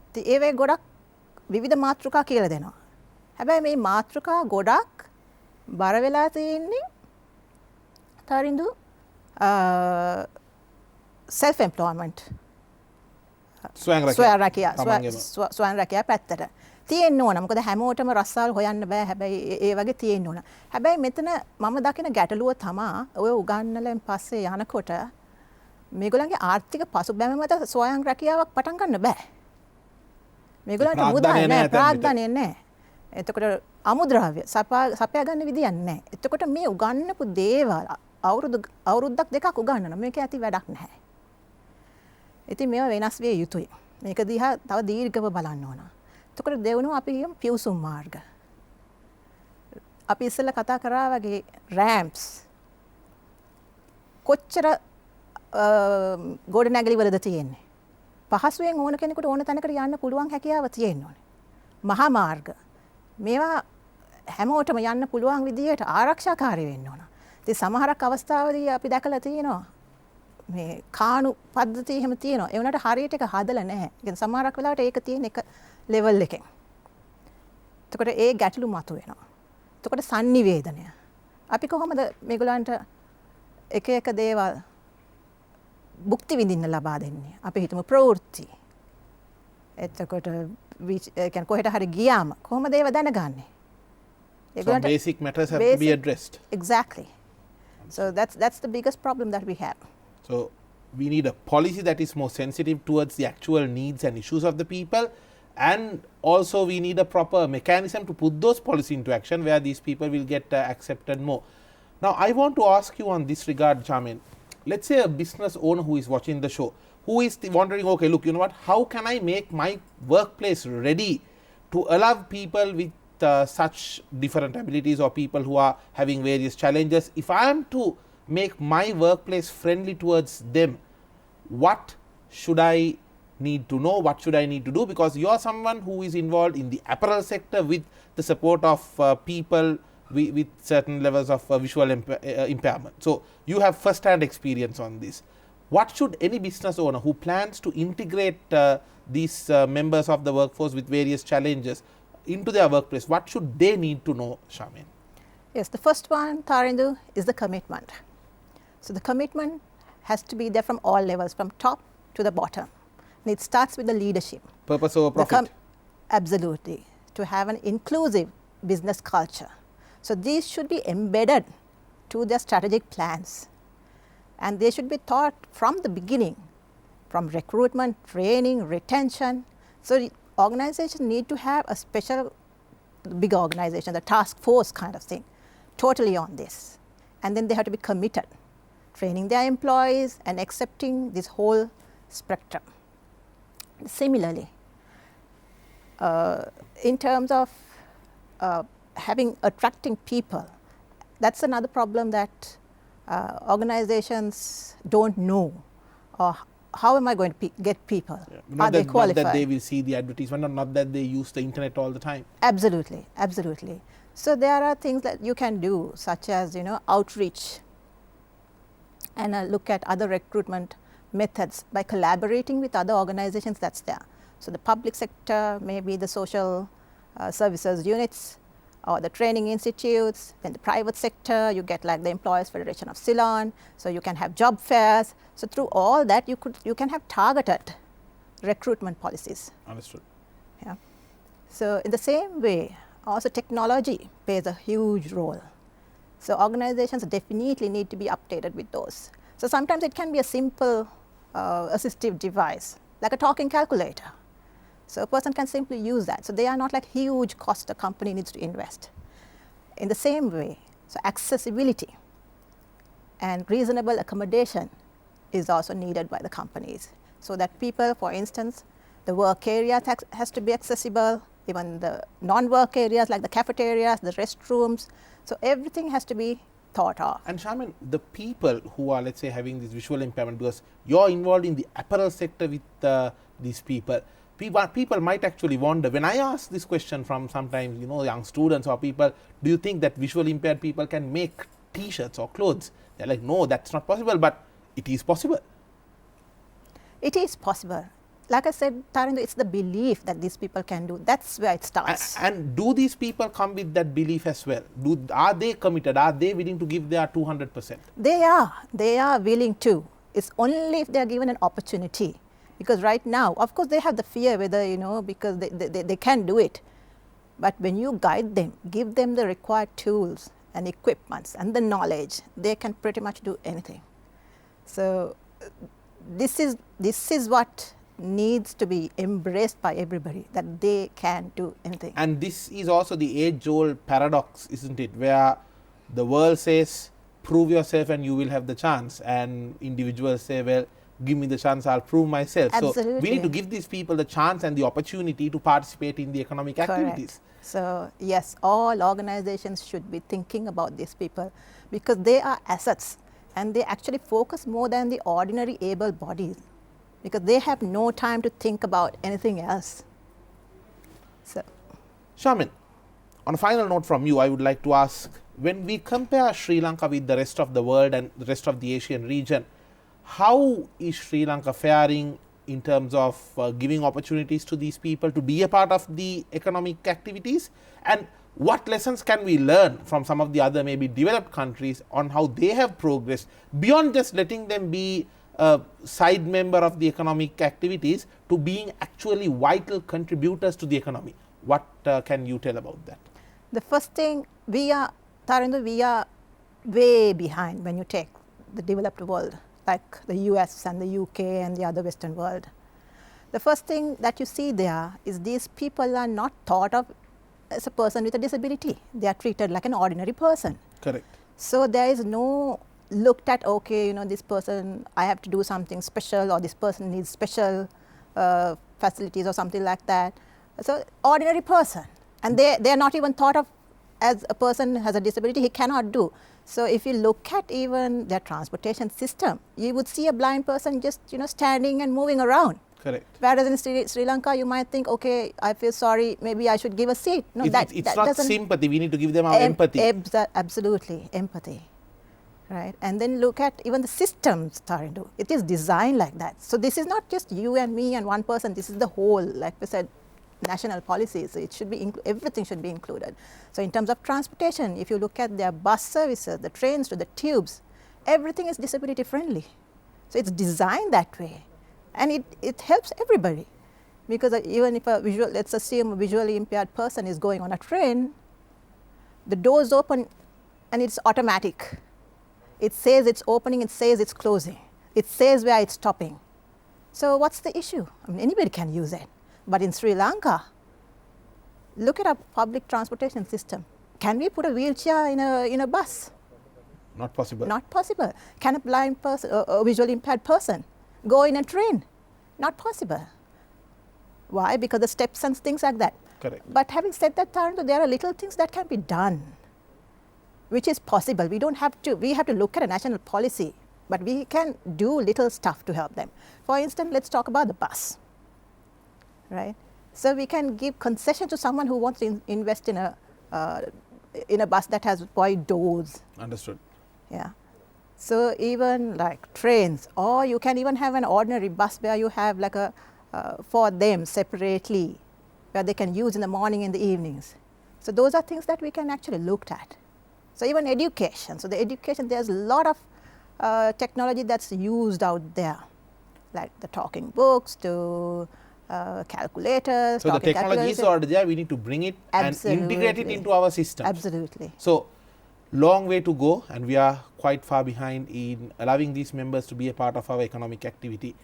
ඉතින් ඒවේ ගොඩක් විවිධ මාතෘකා කියලා දෙනවා. හැබැයි මේ මාතෘකා ගොඩක් බර වෙලා තියෙන්නේ තරිඳු self employment ස්වයං රැකියා පැත්තට තියෙන්න ඕන. මොකද හැමෝටම රස්සාවල් හොයන්න බෑ. හැබැයි ඒ වගේ තියෙන්න ඕන. හැබැයි මෙතන මම දකින ගැටලුව තමා ඔය උගන්නලෙන් පස්සේ යනකොට මේගොල්ලන්ගේ ආර්ථික පසුබෑම මත ස්වයං රැකියාවක් පටන් ගන්න බෑ. මේගොල්ලන්ට මුදල් නෑ, ප්‍රාග්ධනය නෑ. එතකොට අමුද්‍රව්‍ය සපයා ගන්න විදියක් නෑ. එතකොට මේ උගන්නපු දේවල් අවුරුද්දක් දෙකක් උගන්නන මේක ඇති වැඩක් නැහැ. ඉතින් මේවා වෙනස් විය යුතුයි. මේක දිහා තව දීර්ඝව බලන්න ඕන. එතකොට දෙවනුව අපි කියමු පියුසුම් මාර්ග. අපි ඉස්සෙල්ලා කතා කරා වගේ රෑම්ප්ස් කොච්චර ගොඩනැගිලි වලද තියෙන්නේ. පහසුවෙන් ඕන කෙනෙකුට ඕන තැනකට යන්න පුළුවන් හැකියාව තියෙන්න ඕනේ. මහා මාර්ග මේවා හැමෝටම යන්න පුළුවන් විදියට ආරක්ෂාකාරී වෙන්න ඕන. ඉතින් සමහරක් අවස්ථාවලදී අපි දැකලා තියෙනවා මේ කාණු පද්ධතිය එහෙම තියෙනවා. ඒ වුණාට හරියට ඒක හදලා නැහැ. ඒ කියන්නේ සමහරක් වෙලාවට ඒක තියෙන එක ලෙවල් එකෙන්. එතකොට ඒ ගැටලු මතුවෙනවා. එතකොට sannivedana. අපි කොහොමද මේගොල්ලන්ට එක එක දේවල් භුක්ති විඳින්න ලබා දෙන්නේ? අපි හිතමු ප්‍රවෘත්ති. එතකොට ඒ කියන්නේ කොහෙට හරි ගියාම කොහොමද ඒව දැනගන්නේ? So basic matters have to be addressed. Exactly. So that's the biggest problem that we have. So we need a policy that is more sensitive towards the actual needs and issues of the people, and also we need a proper mechanism to put those policies into action where these people will get accepted more. Now I want to ask you on this regard, Sharmeen. Let's say a business owner who is watching the show, who is wondering, okay, look, you know what, how can I make my workplace ready to allow people with such different abilities or people who are having various challenges? If I am to make my workplace friendly towards them, what should I need to know? What should I need to do? Because you are someone who is involved in the apparel sector with the support of people with certain levels of visual impairment. So you have first-hand experience on this. What should any business owner who plans to integrate these members of the workforce with various challenges into their workplace, what should they need to know, Sharmeen? Yes, the first one, Tarindu, is the commitment. So the commitment has to be there from all levels, from top to the bottom. And it starts with the leadership. Purpose over profit. Absolutely. To have an inclusive business culture. So these should be embedded to their strategic plans. And they should be taught from the beginning, from recruitment, training, retention. So the organization need to have a special, big organization, the task force kind of thing, totally on this. And then they have to be committed, training their employees and accepting this whole spectrum. Similarly, in terms of attracting people, that's another problem that organizations don't know. How am I going to get people? Yeah. Are they qualified? Not that they will see the advertisement, not that they use the internet all the time. Absolutely, absolutely. So there are things that you can do, such as outreach, and look at other recruitment methods by collaborating with other organizations that's there. So the public sector, maybe the social services units, or the training institutes. Then the private sector, you get like the Employers Federation of Ceylon, so you can have job fairs. So through all that, you can have targeted recruitment policies. Understood. Yeah. So in the same way, also technology plays a huge role. So organizations definitely need to be updated with those. So sometimes it can be a simple assistive device, like a talking calculator. So a person can simply use that. So they are not like huge cost a company needs to invest. In the same way, so accessibility and reasonable accommodation is also needed by the companies. So that people, for instance, The work area has to be accessible, even the non-work areas like the cafeterias, the restrooms. So everything has to be thought of. And Sharmeen, the people who are, let's say, having this visual impairment, because you're involved in the apparel sector with these people, people might actually wonder, when I ask this question from sometimes, young students or people, do you think that visually impaired people can make t-shirts or clothes? They're like, no, that's not possible, but it is possible. It is possible. Like I said, Tarindo, it's the belief that these people can do. That's where it starts. And do these people come with that belief as well? Are they committed? Are they willing to give their 200%? They are willing to. It's only if they are given an opportunity. Because right now, of course, they have the fear whether, because they can do it. But when you guide them, give them the required tools and equipments and the knowledge, they can pretty much do anything. So this is what needs to be embraced by everybody, that they can do anything. And this is also the age-old paradox, isn't it, where the world says, prove yourself and you will have the chance, and individuals say, well, give me the chance, I'll prove myself. Absolutely. So we need to give these people the chance and the opportunity to participate in the economic activities. Correct. So yes, all organizations should be thinking about these people, because they are assets and they actually focus more than the ordinary able bodies, because they have no time to think about anything else. So, Sharmeen, on a final note from you, I would like to ask, when we compare Sri Lanka with the rest of the world and the rest of the Asian region, how is Sri Lanka faring in terms of giving opportunities to these people to be a part of the economic activities? And what lessons can we learn from some of the other maybe developed countries on how they have progressed beyond just letting them be a side member of the economic activities to being actually vital contributors to the economy? What can you tell about that? the first thing, we are way behind when you take the developed world, like the US and the UK and the other Western world. The first thing that you see there is these people are not thought of as a person with a disability. They are treated like an ordinary person. Correct. So there is no looked at, okay, this person, I have to do something special, or this person needs special facilities or something like that. So ordinary person. And they are not even thought of as a person who has a disability, he cannot do. So if you look at even their transportation system, you would see a blind person just standing and moving around. Correct. Whereas in Sri Lanka, you might think, okay, I feel sorry, maybe I should give a seat. No, it's not sympathy. We need to give them our empathy. Absolutely, empathy. Right? And then look at even the systems, Tarindo. It is designed like that. So this is not just you and me and one person. This is the whole, like we said, national policies. So it should be everything should be included. So in terms of transportation, if you look at their bus services, the trains to the tubes, everything is disability friendly. So it's designed that way. And it helps everybody, because even if let's assume a visually impaired person is going on a train, the doors open and it's automatic. It says it's opening, it says it's closing. It says where it's stopping. So what's the issue? I mean, anybody can use it. But in Sri Lanka, look at our public transportation system. Can we put a wheelchair in a bus? Not possible. Not possible. Can a blind person, a visually impaired person, go in a train? Not possible. Why? Because the steps and things like that. Correct. But having said that, Tarindo, there are little things that can be done, which is possible. We have to look at a national policy, but we can do little stuff to help them. For instance, let's talk about the bus, right? So we can give concession to someone who wants to invest in a bus that has wide doors. Understood. Yeah. So even like trains, or you can even have an ordinary bus where you have like for them separately, where they can use in the morning and the evenings. So those are things that we can actually look at. So even education. So the education, there's a lot of technology that's used out there, like the talking books to calculators. So the technology is already there. We need to bring it and integrate it into our system. Absolutely. So long way to go, and we are quite far behind in allowing these members to be a part of our economic activity.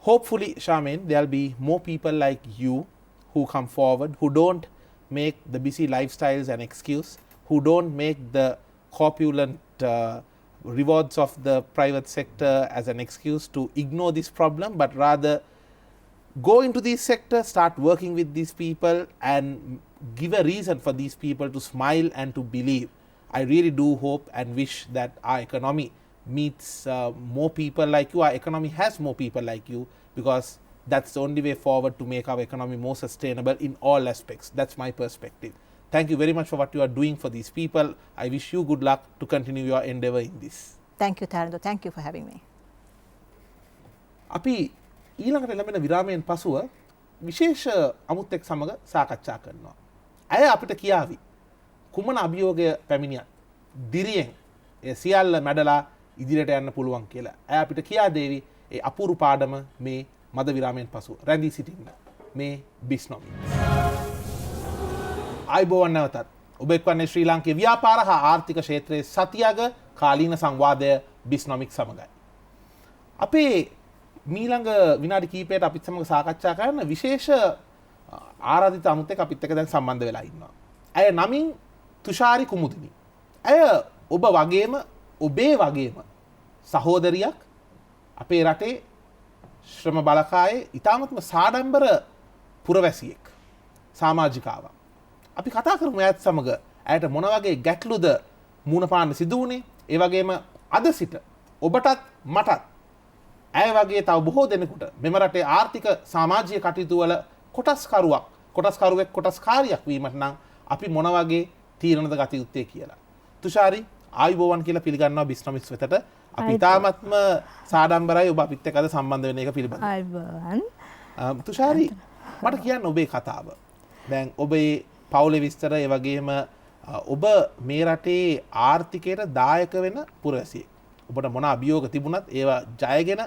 Hopefully, Sharmeen, there will be more people like you who come forward, who don't make the busy lifestyles an excuse, who don't make the corpulent rewards of the private sector as an excuse to ignore this problem, but rather go into these sectors, start working with these people and give a reason for these people to smile and to believe. I really do hope and wish that our economy meets more people like you. Our economy has more people like you, because that's the only way forward to make our economy more sustainable in all aspects. That's my perspective. Thank you very much for what you are doing for these people. I wish you good luck to continue your endeavor in this. Thank you, Tharindra. Thank you for having me. අපි ඊළඟට ලැබෙන විරාමයෙන් පසුව විශේෂ අමුත්තෙක් සමග සාකච්ඡා කරනවා. ඇය අපිට කියාවි කුමන අභියෝගය පැමිණියත් දිරියෙන් ඒ සියල්ල මැඩලා ඉදිරියට යන්න පුළුවන් කියලා. ඇය අපිට කියා දේවි ඒ අපූරු පාඩම මේ මද විරාමයෙන් පසුව. රැඳී සිටින්න මේ Bisnomics. ආයුබෝවන් නැවතත්. ඔබ එක්වන්නේ ශ්‍රී ලාංකේය ව්‍යාපාර හා ආර්ථික ක්ෂේත්‍රයේ සතියක කාලීන සංවාදය Bisnomics සමගයි. අපේ මීළඟ විනාඩි කීපයට අපිත් සමග සාකච්ඡා කරන විශේෂ ආරාධිත අමුත්තෙක් අපිත් එක්ක දැන් සම්බන්ධ වෙලා ඉන්නවා. ඇය නමින් තුෂාරි කුමුදිනි. ඇය ඔබ වගේම ඔබේ වගේම සහෝදරියක්, අපේ රටේ ශ්‍රම බලකායේ ඉතාමත්ම සාඩම්බර පුරවැසියෙක්, සමාජිකාවක්. අපි කතා කරමු ඇයත් සමග ඇයට මොන වගේ ගැටලුද මුණ පාන්න සිදු වුණේ. ඒ වගේම අද සිට ඔබටත් මටත් ඇය වගේ තව බොහෝ දෙනෙකුට මෙම රටේ ආර්ථික සමාජීය කටයුතු වල කොටස්කරුවෙක් කොටස්කාරියක් වීමට නම් අපි මොන වගේ තීරණද ගත යුත්තේ කියලා. තුෂාරි ආයුබෝවන් කියලා පිළිගන්නවා Bisnomics වෙතට. අපි තාමත්ම සාඩම්බරයි ඔබ අපිත් එක්ක අද සම්බන්ධ වෙන එක පිළිබඳව. ආයුබෝවන්. තුෂාරි මට කියන්න ඔබේ කතාව. දැන් ඔබේ පවුලේ විස්තර, ඒ වගේම ඔබ මේ රටේ ආර්ථිකයට දායක වෙන පුරවැසියෙක්. ඔබට මොන අභියෝග තිබුණත් ඒවා ජයගෙන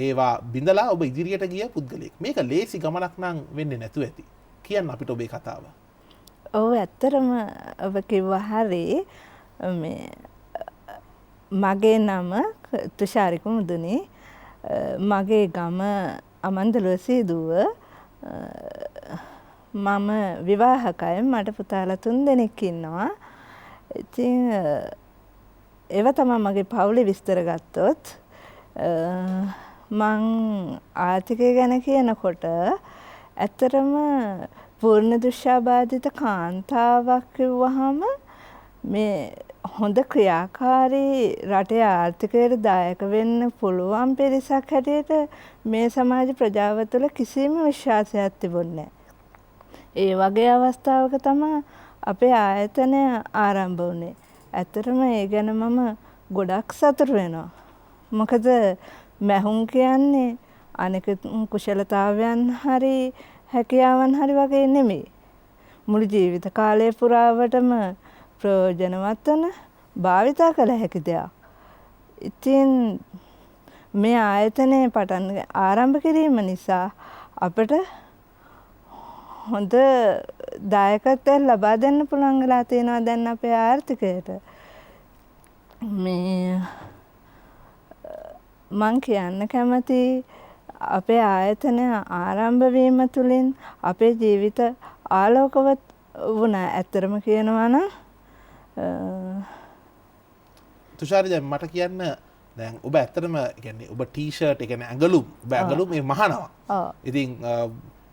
ඒවා බිඳලා ඔබ ඉදිරියට ගිය පුද්ගලයෙක්. මේක ලේසි ගමනක් නම් වෙන්නේ නැතුව ඇති. කියන්න අපිට ඔබේ කතාව. ඔව් ඇත්තටම ඔබ කිව්වා හරි. මගේ නම තුෂාරි කුමුදුනි. මගේ ගම අමන්දලුව සීදුව. මම විවාහකයි. මට පුතාලා 3 දෙනෙක් ඉන්නවා. ඉතින් ඒව තමයි මගේ පවුලේ විස්තර ගත්තොත්. මං ආර්ථිකය ගැන කියනකොට ඇත්තටම පූර්ණ දුෂ්‍යාබාධිත කාන්තාවක් කිව්වහම මේ හොඳ ක්‍රියාකාරී රටේ ආර්ථිකයට දායක වෙන්න පුළුවන් පිරිසක් හැටියට මේ සමාජ ප්‍රජාව තුළ කිසිම විශ්වාසයක් තිබුණේ නැහැ. ඒ වගේ අවස්ථාවක තමයි අපේ ආයතනය ආරම්භ වුණේ. ඇත්තටම ඒ ගැන මම ගොඩක් සතුටු වෙනවා. මොකද මැහුම් කියන්නේ අනෙක කුශලතාවයන් හරි හැකියාවන් හරි වගේ නෙමෙයි. මුළු ජීවිත කාලය පුරාවටම ප්‍රයෝජනවත් වන භාවිතා කළ හැකි දෙයක්. ඉතින් මේ ආයතනයේ පටන් ආරම්භ කිරීම නිසා අපට හොඳ දායකත්වයක් ලබා දෙන්න පුළුවන් වෙලා තියෙනවා දැන් අපේ ආර්ථිකයට. මේ මං කියන්න කැමති අපේ ආයතනය ආරම්භ වීම තුළින් අපේ ජීවිත ආලෝකවත් වුණා. ඇත්තටම කියනවා නම් තුෂාරි දැන් මට කියන්න දැන් ඔබ ඇත්තටම කියන්නේ ඔබ ටී-ෂර්ට් ඒ කියන්නේ ඇඟලුම් ඔබ ඇඟලුම් මේ මහනවා. ඉතින්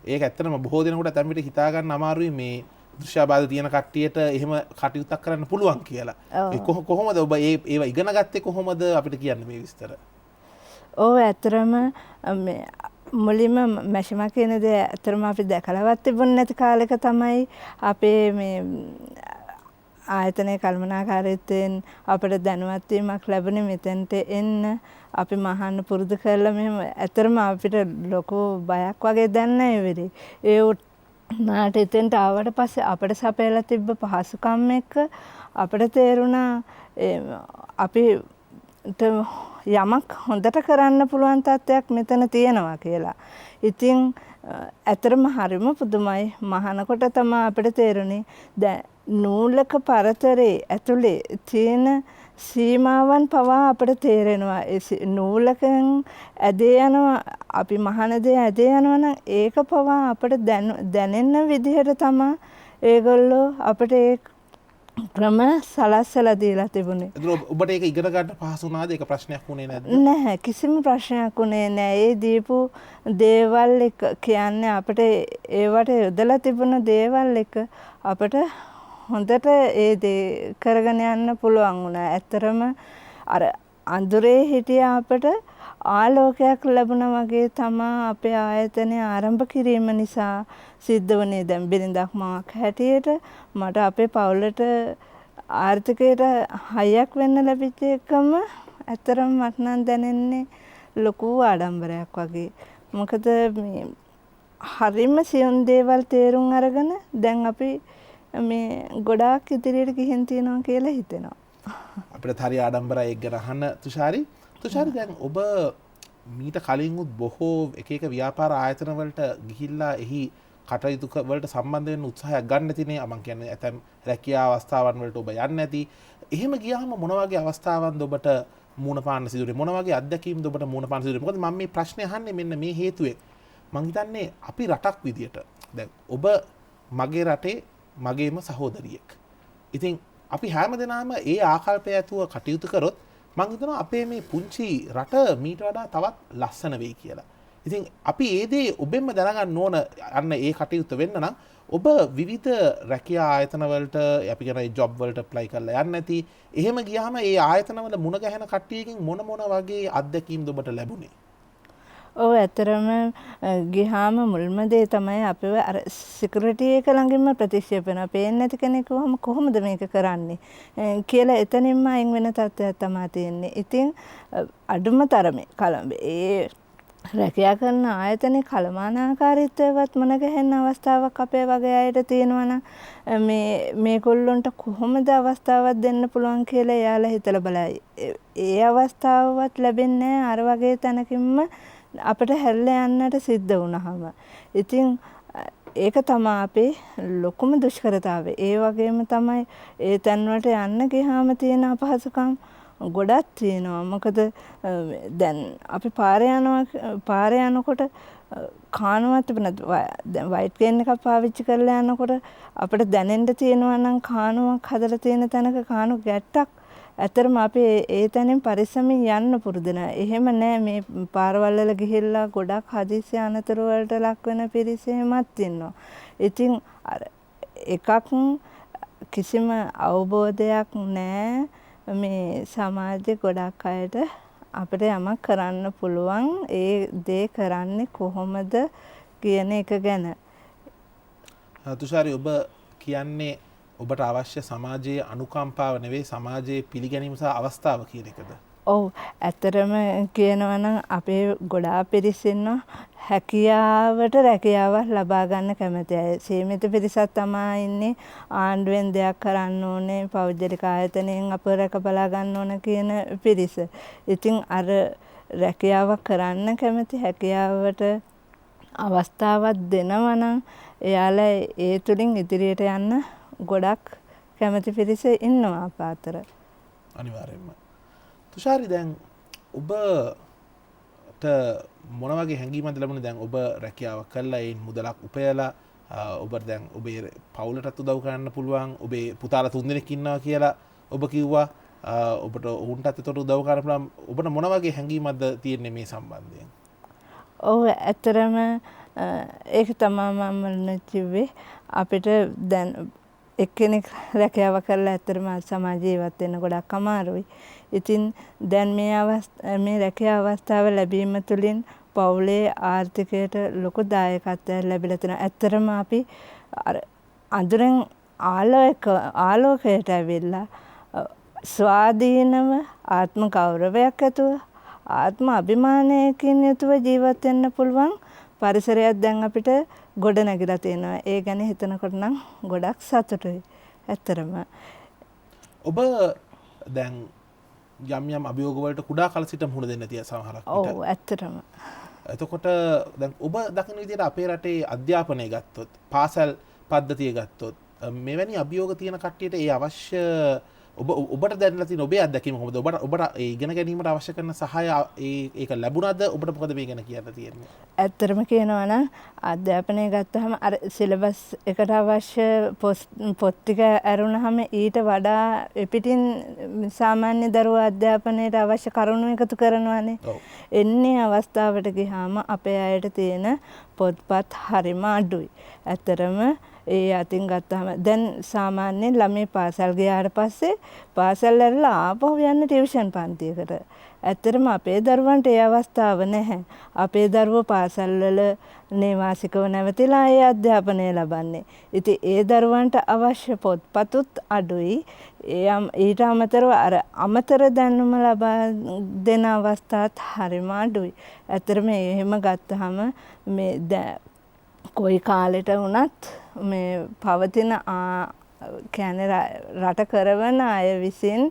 ඒක ඇත්තටම බොහෝ දෙනෙකුට අතමිට හිතා ගන්න අමාරුයි මේ දෘශ්‍යබාධ තියෙන කට්ටියට එහෙම කටයුත්තක් කරන්න පුළුවන් කියලා. ඒ කොහොමද ඔබ ඒවා ඉගෙන ගත්තේ කොහොමද අපිට කියන්න මේ විස්තර? ඔව් ඇත්තටම මේ මුලින්ම මැෂිම කියන දේ ඇත්තටම අපි දැකලවත් තිබුණ නැති කාලෙක තමයි අපේ මේ ආයතනයේ කල්පනාකාරීත්වයෙන් අපිට දැනුවත් වීමක් ලැබුණේ මෙතෙන්ට එන්න. අපි මහන්න පුරුදු කරලා මෙහෙම ඇත්තටම අපිට ලොකු බයක් වගේ දැනෙන්නේ වෙරි. ඒ උනාට එතෙන්ට ආවට පස්සේ අපිට සපයලා තිබ්බ පහසුකම් එක්ක අපිට තේරුණා අපි යමක් හොඳට කරන්න පුළුවන් තත්ත්වයක් මෙතන තියෙනවා කියලා. ඉතින් ඇත්තටම හරිම පුදුමයි. මහනකොට තමයි අපිට තේරුනේ දැන් නූලක පරතරේ ඇතුලේ තියෙන සීමාවන් පවා අපිට තේරෙනවා. ඒ නූලකෙන් ඇදේ යනවා අපි මහන දේ ඇදේ යනවා නම් ඒක පවා අපිට දැනෙන්න විදිහට තමයි ඒගොල්ලෝ අපිට ඒ ක්‍රම සලස්සලා දීලා තිබුණේ. ඔබට ඒක ඉගෙන ගන්න පහසු වුණාද? ඒක ප්‍රශ්නයක් වුණේ නැද්ද? නැහැ, කිසිම ප්‍රශ්නයක් වුණේ නැහැ. ඒ දීපු දේවල් එක කියන්නේ අපිට ඒවට යොදලා තිබුණ දේවල් එක අපිට හොඳට ඒ දේ කරගෙන යන්න පුළුවන් වුණා. ඇත්තරම අර අඳුරේ හිටිය අපිට ආලෝකයක් ලැබුණා වගේ තමයි අපේ ආයතනය ආරම්භ කිරීම නිසා සිද්ධ වුණේ. දැන් බිරිඳක් මාක් හැටියට මට අපේ පවුලට ආර්ථිකයට හයක් වෙන්න ලැබිච්ච එකම ඇත්තරම මට නම් දැනෙන්නේ ලොකු ආඩම්බරයක් වගේ. මොකද මේ හරිම සියුම් දේවල් තේරුම් අරගෙන දැන් අපි මේ ගොඩාක් ඉදිරියට ගිහින් තියෙනවා කියලා හිතෙනවා. අපිට හරි ආඩම්බරයි ඒක ගැන අහන්න තුෂාරි. තුෂාරි දැන් ඔබ මීට කලින් උත් බොහෝ එක එක ව්‍යාපාර ආයතන වලට ගිහිල්ලා එහි කටයුතු වලට සම්බන්ධ වෙන්න උත්සාහයක් ගන්න තිනේ. මම කියන්නේ ඇතැම් රැකියා අවස්ථාවන් වලට ඔබ යන්නේ නැති. එහෙම ගියාම මොන වගේ අවස්ථාවන්ද ඔබට මුණ පාන්න සිදුවේ? මොන වගේ අත්දැකීම්ද ඔබට මුණ පාන්න සිදුවේ? මොකද මම මේ ප්‍රශ්නේ අහන්නේ මෙන්න මේ හේතුවෙන්. මං හිතන්නේ අපි රටක් විදියට දැන් ඔබ මගේ රටේ මගේම සහෝදරියෙක්. ඉතින් අපි හැමදෙනාම ඒ ආකල්පය ඇතුව කටයුතු කරොත් මං හිතනවා අපේ මේ පුංචි රට මීට වඩා තවත් ලස්සන වෙයි කියලා. ඉතින් අපි ඒ දේ ඔබෙන්ම දැනගන්න ඕන අන්න ඒ කටයුත්ත වෙන්න නම් ඔබ විවිධ රැකියා ආයතන වලට අපි කියන ජොබ් වලට ඇප්ලයි කරලා යන්න නැති. එහෙම ගියාම ඒ ආයතන වල මුණ ගැහෙන කට්ටියකින් මොන වගේ අත්දැකීම්ද ඔබට ලැබුණේ? ඔව් ඇත්තරම ගිහාම මුල්ම දේ තමයි අපිව අර සිකියුරිටි එක ළඟින්ම ප්‍රතික්ෂේප වෙනවා. පේන්නේ නැති කෙනෙක් වහම කොහොමද මේක කරන්නේ කියලා එතනින්ම අයින් වෙන තත්ත්වයක් තමයි තියෙන්නේ. ඉතින් අඩුම තරමේ ඒ රැකියා කරන ආයතනයේ කළමනාකාරීත්වයවත් මුණ ගැහෙන අවස්ථාවක් අපේ වගේ අයට තියෙනවා නම් මේගොල්ලොන්ට කොහොමද අවස්ථාවක් දෙන්න පුළුවන් කියලා එයාලා හිතලා බලයි. ඒ අවස්ථාවවත් ලැබෙන්නේ අර වගේ තැනකින්ම අපිට හැල්ලා යන්නට සිද්ධ වුණාම. ඉතින් ඒක තමයි අපේ ලොකුම දුෂ්කරතාවය. ඒ වගේම තමයි ඒ තැන් වලට යන්න ගියාම තියෙන අපහසුකම් ගොඩක් තියෙනවා. මොකද දැන් අපි පාරේ යනකොට කානුවක් තිබුණත් දැන් වයිට් කේන් එකක් පාවිච්චි කරලා යනකොට අපිට දැනෙන්න තියෙනවා නම් කානුවක් හදලා තියෙන තැනක කානු ගැට්ටක් ඇතරම අපි ඒ තැනින් පරිස්සමින් යන්න පුරුදු නැහැ. එහෙම නැහැ මේ පාරවල් වල ගිහිල්ලා ගොඩක් හදිස්සි අනතුරු වලට ලක් වෙන පිරිස එහෙමත් ඉන්නවා. ඉතින් අර එකක් කිසිම අවබෝධයක් නැහැ. මේ සමාජයේ ගොඩක් අයට අපිට යමක් කරන්න පුළුවන් ඒ දේ කරන්නේ කොහොමද කියන එක ගැන. තුෂාරි ඔබ කියන්නේ ඔබට අවශ්‍ය සමාජයේ අනුකම්පාව නෙවෙයි සමාජයේ පිළිගැනීම සහ අවස්ථාව කියන එකද? ඔව් ඇත්තටම කියනවා නම් අපේ ගොඩාක් පිරිස ඉන්නවා හැකියාවට රැකියාවක් ලබා ගන්න කැමති අය. සීමිත පිරිසක් තමයි ඉන්නේ ආණ්ඩුවෙන් දෙයක් කරන්න ඕනේ පෞද්ගලික ආයතනයෙන් අප රැක බලා ගන්න ඕන කියන පිරිස. ඉතින් අර රැකියාවක් කරන්න කැමති හැකියාවට අවස්ථාවක් දෙනවා නම් එයාලා ඒ තුලින් ඉදිරියට යන්න ගොඩක් කැමති පිරිස ඉන්නවා අප අතර. අනිවාර්යයෙන්ම. තුෂාරි දැන් ඔබට මොන වගේ හැඟීමක්ද ලැබුණේ? දැන් ඔබ රැකියාවක් කළා ඒ මුදලක් උපයලා ඔබට දැන් ඔබේ පවුලටත් උදව් කරන්න පුළුවන්. ඔබේ පුතාලා 3 දෙනෙක් ඉන්නවා කියලා ඔබ කිව්වා. ඔබට උන්ටත් ඒතට උදව් කරන්න පුළුවන්. ඔබට මොන වගේ හැඟීමක්ද තියෙන්නේ මේ සම්බන්ධයෙන්? ඔව් ඇත්තරම ඒක තමයි මම කිව්වේ. අපිට දැන් එක්කෙනෙක් රැකියාව කරලා ඇත්තටම සමාජයේ ඉවත් වෙන්න ගොඩක් අමාරුයි. ඉතින් දැන් මේ රැකියා අවස්ථාව ලැබීම තුළින් පවුලේ ආර්ථිකයට ලොකු දායකත්වයක් ලැබිලා තියෙනවා. ඇත්තටම අපි අර අඳුරෙන් ආලෝකයට ඇවිල්ලා ස්වාධීනව ආත්ම ගෞරවයක් ඇතුව ආත්ම අභිමානයකින් යුතුව ජීවත් වෙන්න පුළුවන් පරිසරයක් දැන් අපිට ගොඩ නැගිලා තියෙනවා. ඒ ගැන හිතනකොට නම් ගොඩක් සතුටුයි. ඇත්තරම. ඔබ දැන් යම් අභියෝග වලට කුඩා කාල සිට මුහුණ දෙන්න තිය සමහරක් විට. ඔව් ඇත්තටම. එතකොට දැන් ඔබ දකින විදිහට අපේ රටේ අධ්‍යාපනය ගත්තොත්, පාසල් පද්ධතිය ගත්තොත් මෙවැනි අභියෝග තියෙන කට්ටියට ඒ අවශ්‍ය ඔබට දැනලා තියෙන ඔබේ අත්දැකීම කොහොමද? ඔබට ඒ ඉගෙන ගැනීමට අවශ්‍ය කරන සහාය ඒක ලැබුණාද? ඔබට මොකද මේ ගැන කියන්න තියෙන්නේ? ඇත්තටම කියනවා නම් අධ්‍යාපනය ගත්තහම අර සිලබස් එකට අවශ්‍ය පොත් ටික අරුණාම ඊට වඩා පිටින් සාමාන්‍ය දරුවා අධ්‍යාපනයට අවශ්‍ය කරුණු එකතු කරනවානේ. එන්නේ අවස්ථාවට ගියාම අපේ අයට තියෙන පොත්පත් හරිම අඩුයි. ඇත්තටම ඒ අතින් ගත්තාම දැන් සාමාන්‍යයෙන් ළමයි පාසල් ගියාට පස්සේ පාසල් ඇරලා ආපහු යන්න ටියුෂන් පන්තියකට. ඇත්තටම අපේ දරුවන්ට ඒ අවස්ථාව නැහැ. අපේ දරුවෝ පාසල් වල නේවාසිකව නැවතිලා ඒ අධ්‍යාපනය ලබන්නේ. ඉතින් ඒ දරුවන්ට අවශ්‍ය පොත්පත්ුත් අඩුයි. ඊට අමතරව අර අමතර දැනුම ලබා දෙන අවස්ථාත් හරිම අඩුයි. ඇත්තටම එහෙම ගත්තාම මේ කොයි කාලෙට වුණත් මේ පවතින කියන්නේ රට කරවන අය විසින්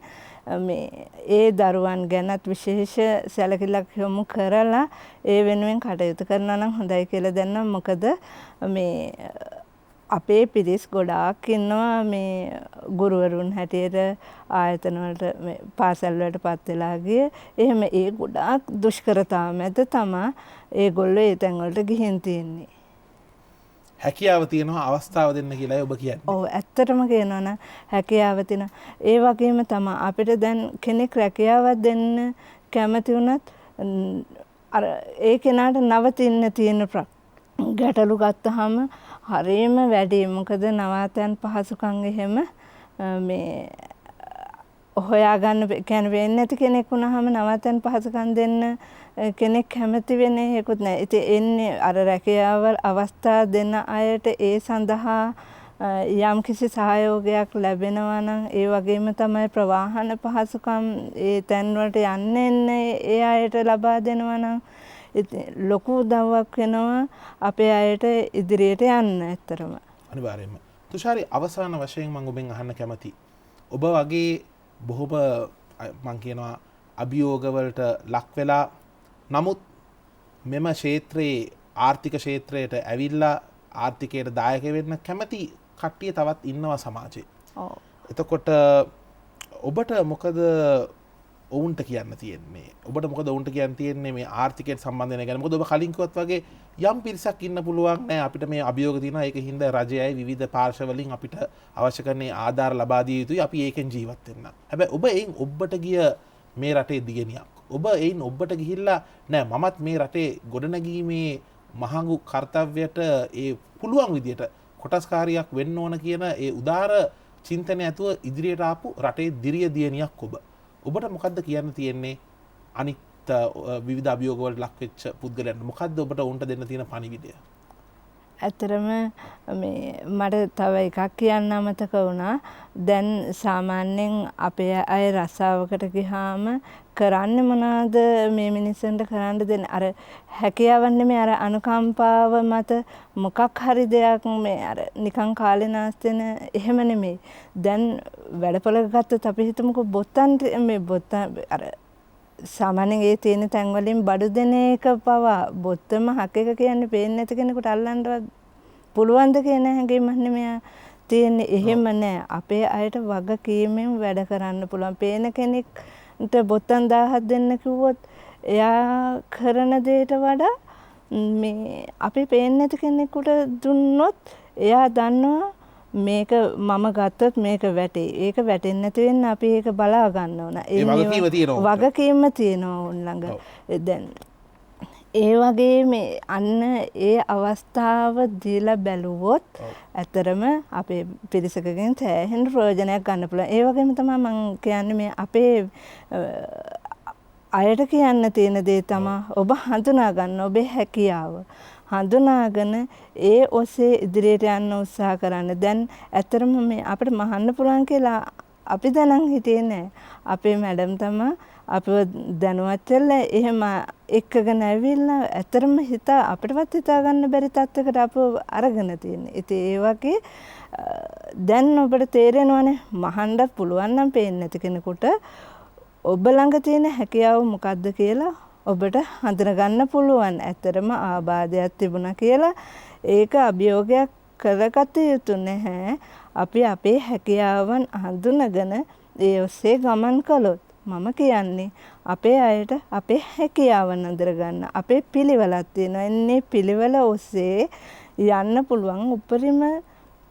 මේ ඒ දරුවන් ගැනත් විශේෂ සැලකිල්ලක් යොමු කරලා ඒ වෙනුවෙන් කටයුතු කරනවා නම් හොඳයි කියලා දැනනවා. මොකද මේ අපේ පිරිස් ගොඩාක් ඉන්නවා මේ ගුරුවරුන් හැටියට ආයතන වලට මේ පාසල් වලට පත් වෙලා ගිය. එහෙම ඒ ගොඩාක් දුෂ්කරතා මැද තමයි ඒගොල්ලෝ ඒ තැන් වලට ගිහින් තියන්නේ. හැකියාව තියෙනවා අවස්ථාව දෙන්න කියලා ඔබ කියන්නේ. ඔව් ඇත්තටම කියනවා නම් හැකියාව තියෙනවා. ඒ වගේම තමයි අපිට දැන් කෙනෙක් රැකියාවක් දෙන්න කැමති වුණත් අර ඒ කෙනාට නවතින්න තියෙන ගැටලු ගත්තාම හරියම වැඩි. මොකද නවාතැන් පහසුකම් එහෙම මේ හොයාගන්න කියන්නේ වෙන්නේ නැති කෙනෙක් වුණාම නවාතැන් පහසුකම් දෙන්න කෙනෙක් කැමති වෙන්නේ ඒකුත් නැහැ. ඉතින් එන්නේ අර රැකියාවල් අවස්ථා දෙන අයට ඒ සඳහා යම් කිසි සහයෝගයක් ලැබෙනවා නම් ඒ වගේම තමයි ප්‍රවාහන පහසුකම් ඒ තැන් වලට යන්නේ ඒ අයට ලබා දෙනවා නම් ලොකු උදව්වක් වෙනවා අපේ අයට ඉදිරියට යන්න. ඇත්තරම අනිවාර්යයෙන්ම. තුෂාරි අවසාන වශයෙන් මම ඔබෙන් අහන්න කැමති. ඔබ වගේ බොහොම මම කියනවා අභියෝගවලට ලක් වෙලා නමුත් මෙම ක්ෂේත්‍රයේ ආර්ථික ක්ෂේත්‍රයට ඇවිල්ලා ආර්ථිකයට දායක වෙන්න කැමති කට්ටිය තවත් ඉන්නවා සමාජයේ. එතකොට ඔබට මොකද ඔවුන්ට කියන්න තියෙන්නේ? ඔබට මොකද ඔවුන්ට කියන්න තියෙන්නේ මේ ආර්ථිකයට සම්බන්ධ වෙන ගැන? මොකද ඔබ කලින් කිව්වත් වගේ යම් පිරිසක් ඉන්න පුළුවන් නෑ අපිට මේ අභියෝග තියෙනවා. ඒක හින්දා රජයයි විවිධ පාර්ශ්ව වලින් අපිට අවශ්‍ය කරන ආධාර ලබා දිය යුතුයි. අපි ඒකෙන් ජීවත් වෙන්න. හැබැයි ඔබ එයින් ඔබට ගිය මේ රටේ දිගණියක්. ඔබ එයින් ඔබට ගිහිල්ලා නෑ මමත් මේ රටේ ගොඩනැගීමේ මහඟු කර්තව්‍යයට ඒ පුළුවන් විදියට කොටස්කාරියක් වෙන්න ඕන කියන ඒ උදාර චින්තනය ඇතුව ඉදිරියට ආපු රටේ දිරිය දියණියක් ඔබ. ඔබට මොකද්ද කියන්න තියෙන්නේ අනිත් විවිධ අභියෝග වලට ලක් වෙච්ච පුද්ගලයන්ට? මොකද්ද ඔබට උන්ට දෙන්න තියෙන පණිවිඩය? ඇත්තටම මේ මට තව එකක් කියන්න අමතක වුණා. දැන් සාමාන්‍යයෙන් අපේ අය රස්සාවකට ගියාම කරන්නේ මොනවාද මේ මිනිස්සුන්ට කරන්න දෙන්නේ? අර හැකියාවක් නෙමෙයි අර අනුකම්පාව මත මොකක් හරි දෙයක් මේ අර නිකන් කාලේ නාස්ති වෙන එහෙම නෙමෙයි. දැන් වැඩපොළ ගත්තත් අපි හිතමුකෝ බොත්තම් මේ බොත්තම් අර සාමාන්‍යයෙන් ඒ තියෙන තැන් වලින් බඩු දෙන එක පවා බොත්තම හක එක කියන්නේ පේන්නේ නැති කෙනෙකුට අල්ලන්නවත් පුළුවන්ද කියන හැඟීමක් නෙමෙයි තියෙන්නේ. එහෙම නෑ. අපේ අයට වගකීමෙන් වැඩ කරන්න පුළුවන්. පේන කෙනෙක්ට බොත්තම් 1000ක් දෙන්න කිව්වොත් එයා කරන දෙයට වඩා මේ අපි පේන්නේ නැති කෙනෙකුට දුන්නොත් එයා දන්නවා මේක මම ගත්තොත් මේක වැටේ. ඒක වැටෙන්නේ නැති වෙන්න අපි ඒක බලා ගන්න ඕන. වගකීම තියෙනවා උන් ළඟ. දැන් ඒ වගේ මේ අන්න ඒ අවස්ථාව දීලා බැලුවොත් ඇත්තරම අපේ පිරිසකගෙන් සෑහෙන ප්‍රයෝජනයක් ගන්න පුළුවන්. ඒ වගේම තමයි මම කියන්නේ මේ අපේ අයට කියන්න තියෙන දේ තමයි ඔබ හඳුනා ගන්න ඔබේ හැකියාව. හඳුනාගෙන ඒ ඔස්සේ ඉදිරියට යන්න උත්සාහ කරන්න. දැන් ඇත්තරම මේ අපිට මහන්න පුළුවන් කියලා අපි දැනන් හිටියේ නෑ. අපේ මැඩම් තමයි අපිව දැනුවත් වෙලා එහෙම එක්කගෙන ඇවිල්ලා ඇත්තරම අපිටවත් හිතා ගන්න බැරි තත්යකට අපව අරගෙන තියෙන්නේ. ඉතින් ඒ වගේ දැන් ඔබට තේරෙනවනේ මහන්නත් පුළුවන් නම් පේන්නේ නැති කෙනෙකුට ඔබ ළඟ තියෙන හැකියාව මොකද්ද කියලා ඔබට හඳුනගන්න පුළුවන්. ඇත්තටම ආබාධයක් තිබුණා කියලා ඒක අභියෝගයක් කරගත යුතු නැහැ. අපි අපේ හැකියාවන් හඳුනගෙන ඒ ඔස්සේ ගමන් කළොත් මම කියන්නේ අපේ අයට අපේ හැකියාව නඳර ගන්න අපේ පිළිවෙලක් තියෙනවා. එන්නේ පිළිවෙල ඔස්සේ යන්න පුළුවන් උපරිම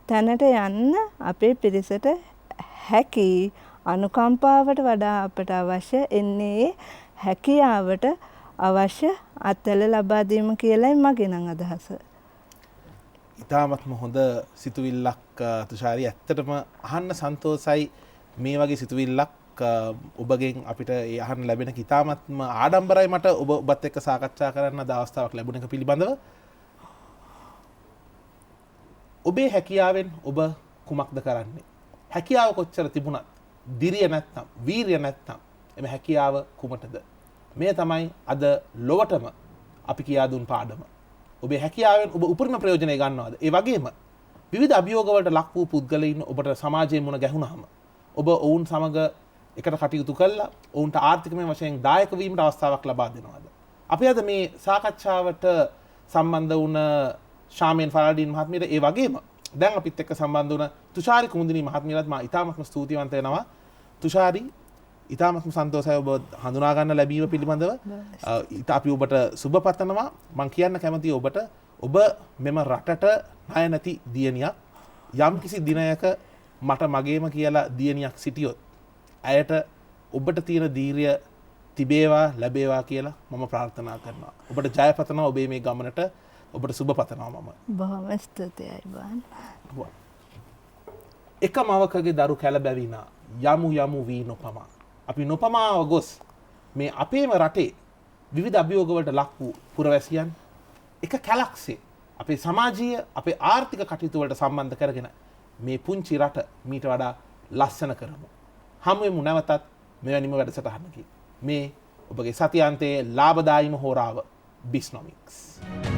තැනට යන්න අපේ පිරිසට හැකි. අනුකම්පාවට වඩා අපට අවශ්‍ය එන්නේ හැකියාවට අවශ්‍ය අත්වල ලබා දීම කියලායි මගේ නම් අදහස. ඉතාමත්ම හොඳ සිතුවිල්ලක් තුෂාරි. ඇත්තටම අහන්න සන්තෝසයි මේ වගේ සිතුවිල්ලක් ඔබගෙන් අපිට ඒ අහන්න ලැබෙන ඉතාමත්ම ආඩම්බරයි මට ඔබත් එක්ක සාකච්ඡා කරන්න අද අවස්ථාවක් ලැබුණ එක පිළිබඳව. ඔබේ හැකියාවෙන් ඔබ කුමක්ද කරන්නේ? හැකියාව කොච්චර තිබුණත් දිරිය නැත්නම් වීරිය නැත්නම් එම හැකියාව කුමටද? මේ තමයි අද ලොවටම අපි කියා දුන් පාඩම. ඔබේ හැකියාවෙන් ඔබ උපරිම ප්‍රයෝජනය ගන්නවාද? ඒ වගේම විවිධ අභියෝගවලට ලක් වූ පුද්ගලයින් ඔබට සමාජයේ මුණ ගැහුණාම ඔබ ඔවුන් සමග එකට කටයුතු කළා ඔවුන්ට ආර්ථිකමය වශයෙන් දායක වීමට අවස්ථාවක් ලබා දෙනවාද? අපි අද මේ සාකච්ඡාවට සම්බන්ධ වුණ ශාමීන් ෆලාඩීන් මහත්මියට ඒ වගේම දැන් අපිත් එක්ක සම්බන්ධ වුණ තුෂාරි කුමුදිනී මහත්මියටත් මා ඉතාමත්ම ස්තුතිවන්ත වෙනවා. තුෂාරි ඉතාමත්ම සන්තෝෂයි ඔබ හඳුනා ගන්න ලැබීම පිළිබඳව. අපි ඔබට සුබ පතනවා. මම කියන්න කැමතියි ඔබට ඔබ මෙම රටට ණය නැති දියණියක්. යම් කිසි දිනයක මට මගේම කියලා දියණියක් සිටියොත් ඇයට ඔබට තියෙන ධීරිය තිබේවා ලැබේවා කියලා මම ප්‍රාර්ථනා කරනවා. ඔබට ජය පතනවා ඔබේ මේ ගමනට. ඔබට සුබ පතනවා මම. බොහොම ස්තුතියි බාන්. එක මවකගේ දරු කැළබැවිනා යමු යමු වී නොපමා. අපි නොපමාව ගොස් මේ අපේම රටේ විවිධ අභියෝගවලට ලක් වූ පුරවැසියන් එක කැලක්සේ අපේ සමාජීය අපේ ආර්ථික කටයුතු වලට සම්බන්ධ කරගෙන මේ පුංචි රට මීට වඩා ලස්සන කරමු. හමු වෙමු නැවතත් මෙවැනිම වැඩසටහනකින්. මේ ඔබගේ සතියාන්තයේ ලාභදායීම හෝරාව Bisnomics.